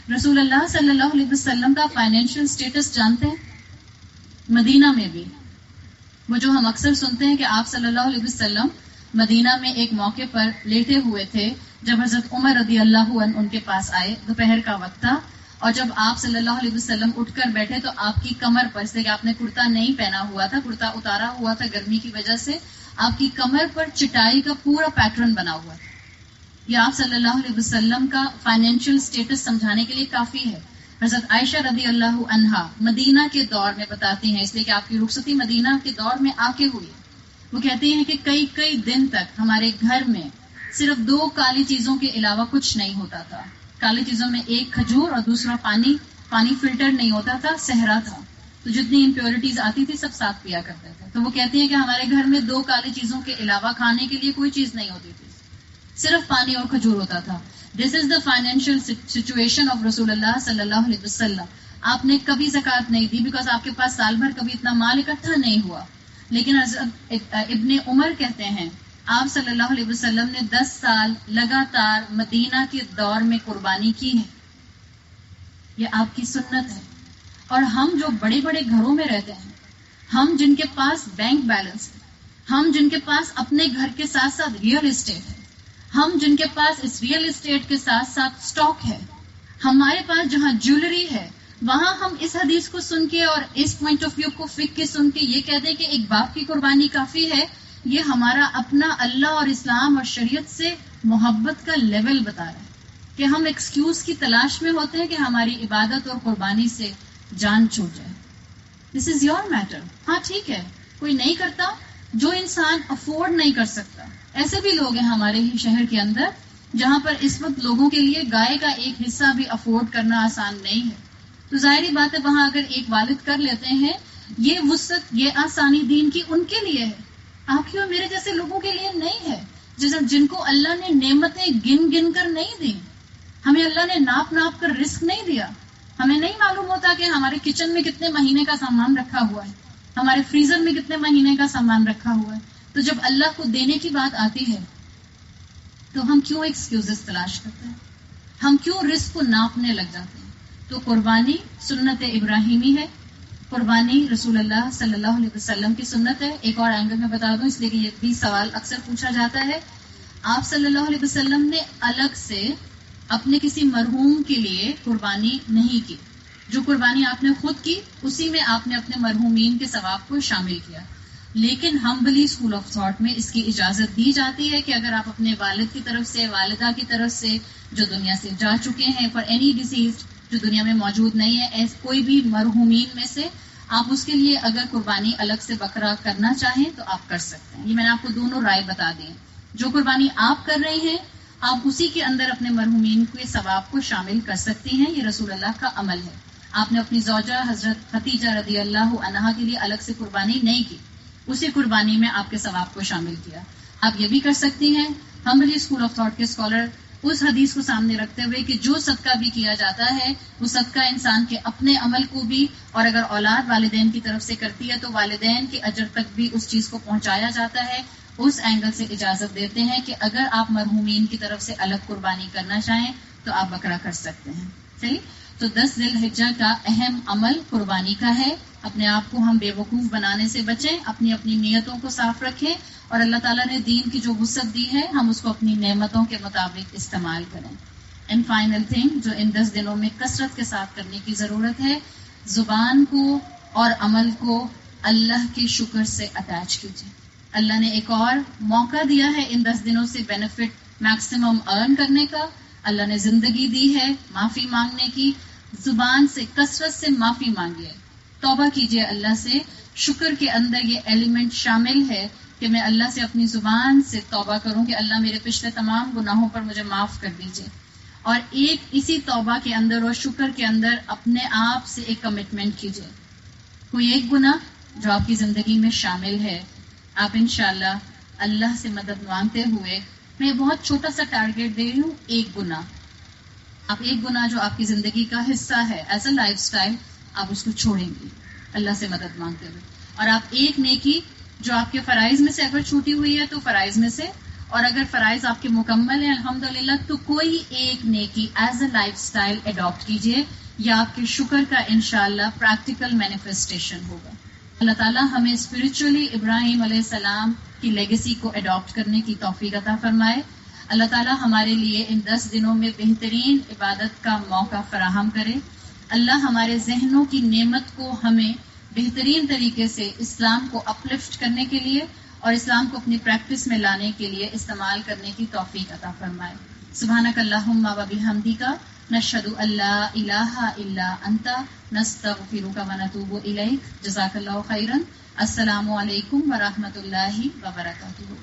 رسول اللہ صلی اللہ علیہ وسلم کا فائنینشیل سٹیٹس جانتے ہیں؟ مدینہ میں بھی وہ جو ہم اکثر سنتے ہیں کہ آپ صلی اللہ علیہ وسلم مدینہ میں ایک موقع پر لیٹے ہوئے تھے جب حضرت عمر رضی اللہ عنہ ان کے پاس آئے. دوپہر کا وقت تھا اور جب آپ صلی اللہ علیہ وسلم اٹھ کر بیٹھے تو آپ کی کمر پر، اس لیے کہ آپ نے کرتا نہیں پہنا ہوا تھا، کرتا اتارا ہوا تھا گرمی کی وجہ سے، آپ کی کمر پر چٹائی کا پورا پیٹرن بنا ہوا تھا. یہ آپ صلی اللہ علیہ وسلم کا فائنینشیل سٹیٹس سمجھانے کے لیے کافی ہے. حضرت عائشہ رضی اللہ عنہا مدینہ کے دور میں بتاتی ہیں، اس لیے کہ آپ کی رخصتی مدینہ کے دور میں آ کے ہوئی. وہ کہتی ہیں کہ کئی دن تک ہمارے گھر میں صرف 2 کالی چیزوں کے علاوہ کچھ نہیں ہوتا تھا. کالی چیزوں میں ایک کھجور اور دوسرا پانی فلٹر نہیں ہوتا تھا، صحرا تھا، تو جتنی امپیورٹیز آتی تھی سب ساتھ پیا کرتے تھے. تو وہ کہتی ہیں کہ ہمارے گھر میں 2 کالی چیزوں کے علاوہ کھانے کے لیے کوئی چیز نہیں ہوتی تھی، صرف پانی اور کھجور ہوتا تھا. دس از دا فائنینشیل سچویشن آف رسول اللہ صلی اللہ علیہ وسلم. آپ نے کبھی زکوٰۃ نہیں دی بیکاز آپ کے پاس سال بھر کبھی اتنا مال اکٹھا نہیں ہوا. لیکن ابن عمر کہتے ہیں آپ صلی اللہ علیہ وسلم نے 10 سال لگاتار مدینہ کے دور میں قربانی کی ہے. یہ آپ کی سنت ہے. اور ہم جو بڑے بڑے گھروں میں رہتے ہیں، ہم جن کے پاس بینک بیلنس ہے، ہم جن کے پاس اپنے گھر کے ساتھ ساتھ ریئل اسٹیٹ ہے، ہم جن کے پاس اس ریئل اسٹیٹ کے ساتھ ساتھ سٹاک ہے، ہمارے پاس جہاں جیولری ہے، وہاں ہم اس حدیث کو سن کے اور اس پوائنٹ آف ویو کو فک کے سن کے یہ کہہ دیں کہ ایک باپ کی قربانی کافی ہے. یہ ہمارا اپنا اللہ اور اسلام اور شریعت سے محبت کا لیول بتا رہا ہے کہ ہم ایکسکیوز کی تلاش میں ہوتے ہیں کہ ہماری عبادت اور قربانی سے جان چھوٹ جائے. دس از یور میٹر. ہاں ٹھیک ہے، کوئی نہیں کرتا، جو انسان افورڈ نہیں کر سکتا. ایسے بھی لوگ ہیں ہمارے ہی شہر کے اندر جہاں پر اس وقت لوگوں کے لیے گائے کا ایک حصہ بھی افورڈ کرنا آسان نہیں ہے. تو ظاہری بات ہے وہاں اگر ایک والد کر لیتے ہیں، یہ وسعت، یہ آسانی دین کی ان کے لیے ہے، آپ کی اور میرے جیسے لوگوں کے لیے نہیں ہے. جن کو اللہ نے نعمتیں گن گن کر نہیں دی. ہمیں اللہ نے ناپ ناپ کر رزق نہیں دیا. ہمیں نہیں معلوم ہوتا کہ ہمارے کچن میں کتنے مہینے کا سامان رکھا ہوا ہے, ہمارے فریزر میں کتنے مہینے کا سامان رکھا ہوا ہے. تو جب اللہ کو دینے کی بات آتی ہے تو ہم کیوں ایکسکیوزز تلاش کرتے ہیں, ہم کیوں رزق کو ناپنے لگ جاتے ہیں. تو قربانی سنت ابراہیمی ہے, قربانی رسول اللہ صلی اللہ علیہ وسلم کی سنت ہے. ایک اور اینگل میں بتا دوں, اس لیے کہ یہ بھی سوال اکثر پوچھا جاتا ہے. آپ صلی اللہ علیہ وسلم نے الگ سے اپنے کسی مرحوم کے لیے قربانی نہیں کی. جو قربانی آپ نے خود کی اسی میں آپ نے اپنے مرحومین کے ثواب کو شامل کیا. لیکن ہمبلی اسکول آف تھاٹ میں اس کی اجازت دی جاتی ہے کہ اگر آپ اپنے والد کی طرف سے, والدہ کی طرف سے جو دنیا سے جا چکے ہیں, فار اینی ڈیزیز جو دنیا میں موجود نہیں ہے, کوئی بھی مرحومین میں سے آپ اس کے لیے اگر قربانی الگ سے بکرا کرنا چاہیں تو آپ کر سکتے ہیں. یہ میں نے آپ کو دونوں رائے بتا دی ہیں. جو قربانی آپ کر رہے ہیں آپ اسی کے اندر اپنے مرحومین کے ثواب کو شامل کر سکتی ہیں. یہ رسول اللہ کا عمل ہے. آپ نے اپنی زوجہ حضرت خدیجہ رضی اللہ عنہا کے لیے الگ سے قربانی نہیں کی, اسی قربانی میں آپ کے ثواب کو شامل کیا. آپ یہ بھی کر سکتی ہیں. ہمبلی اسکول آف تھاٹ کے اسکالر اس حدیث کو سامنے رکھتے ہوئے کہ جو صدقہ بھی کیا جاتا ہے وہ صدقہ انسان کے اپنے عمل کو بھی, اور اگر اولاد والدین کی طرف سے کرتی ہے تو والدین کے اجر تک بھی اس چیز کو پہنچایا جاتا ہے. اس اینگل سے اجازت دیتے ہیں کہ اگر آپ مرحومین کی طرف سے الگ قربانی کرنا چاہیں تو آپ بکرا کر سکتے ہیں. صحیح. تو 10 ذی الحجہ کا اہم عمل قربانی کا ہے. اپنے آپ کو ہم بے وقوف بنانے سے بچیں, اپنی اپنی نیتوں کو صاف رکھیں, اور اللہ تعالیٰ نے دین کی جو وسعت دی ہے ہم اس کو اپنی نعمتوں کے مطابق استعمال کریں. اینڈ فائنل تھنگ جو ان 10 دنوں میں کثرت کے ساتھ کرنے کی ضرورت ہے, زبان کو اور عمل کو اللہ کے شکر سے اٹیچ کیجیے. اللہ نے ایک اور موقع دیا ہے ان 10 دنوں سے بینیفٹ میکسیمم ارن کرنے کا. اللہ نے زندگی دی ہے معافی مانگنے کی. زبان سے کثرت سے معافی مانگیے, توبہ کیجیے اللہ سے. شکر کے اندر یہ ایلیمنٹ شامل ہے کہ میں اللہ سے اپنی زبان سے توبہ کروں کہ اللہ میرے پچھلے تمام گناہوں پر مجھے معاف کر دیجیے. اور ایک اسی توبہ کے اندر اور شکر کے اندر اپنے آپ سے ایک کمٹمنٹ کیجیے. کوئی ایک گناہ جو آپ کی زندگی میں شامل ہے, آپ انشاءاللہ اللہ سے مدد مانگتے ہوئے, میں بہت چھوٹا سا ٹارگیٹ دے رہی ہوں, ایک گناہ. آپ ایک گناہ جو آپ کی زندگی کا حصہ ہے ایز اے لائف سٹائل, آپ اس کو چھوڑیں گے اللہ سے مدد مانگتے ہوئے. اور آپ ایک نیکی جو آپ کے فرائض میں سے اگر چھوٹی ہوئی ہے تو فرائض میں سے, اور اگر فرائض آپ کے مکمل ہیں الحمدللہ تو کوئی ایک نیکی as a lifestyle adopt کیجیے. یہ آپ کے شکر کا انشاءاللہ پریکٹیکل مینیفیسٹیشن ہوگا. اللہ تعالیٰ ہمیں اسپرچولی ابراہیم علیہ السلام کی لیگیسی کو اڈاپٹ کرنے کی توفیق عطا فرمائے. اللہ تعالیٰ ہمارے لیے ان 10 دنوں میں بہترین عبادت کا موقع فراہم کرے. اللہ ہمارے ذہنوں کی نعمت کو ہمیں بہترین طریقے سے اسلام کو اپلفٹ کرنے کے لیے اور اسلام کو اپنی پریکٹس میں لانے کے لیے استعمال کرنے کی توفیق عطا فرمائے. سبحانک اللہم و بحمدک نشہد ان لا الہ الا انت نستغفرک و نتوب الیک. جزاک اللہ خیرا. السلام علیکم ورحمۃ اللہ وبرکاتہ.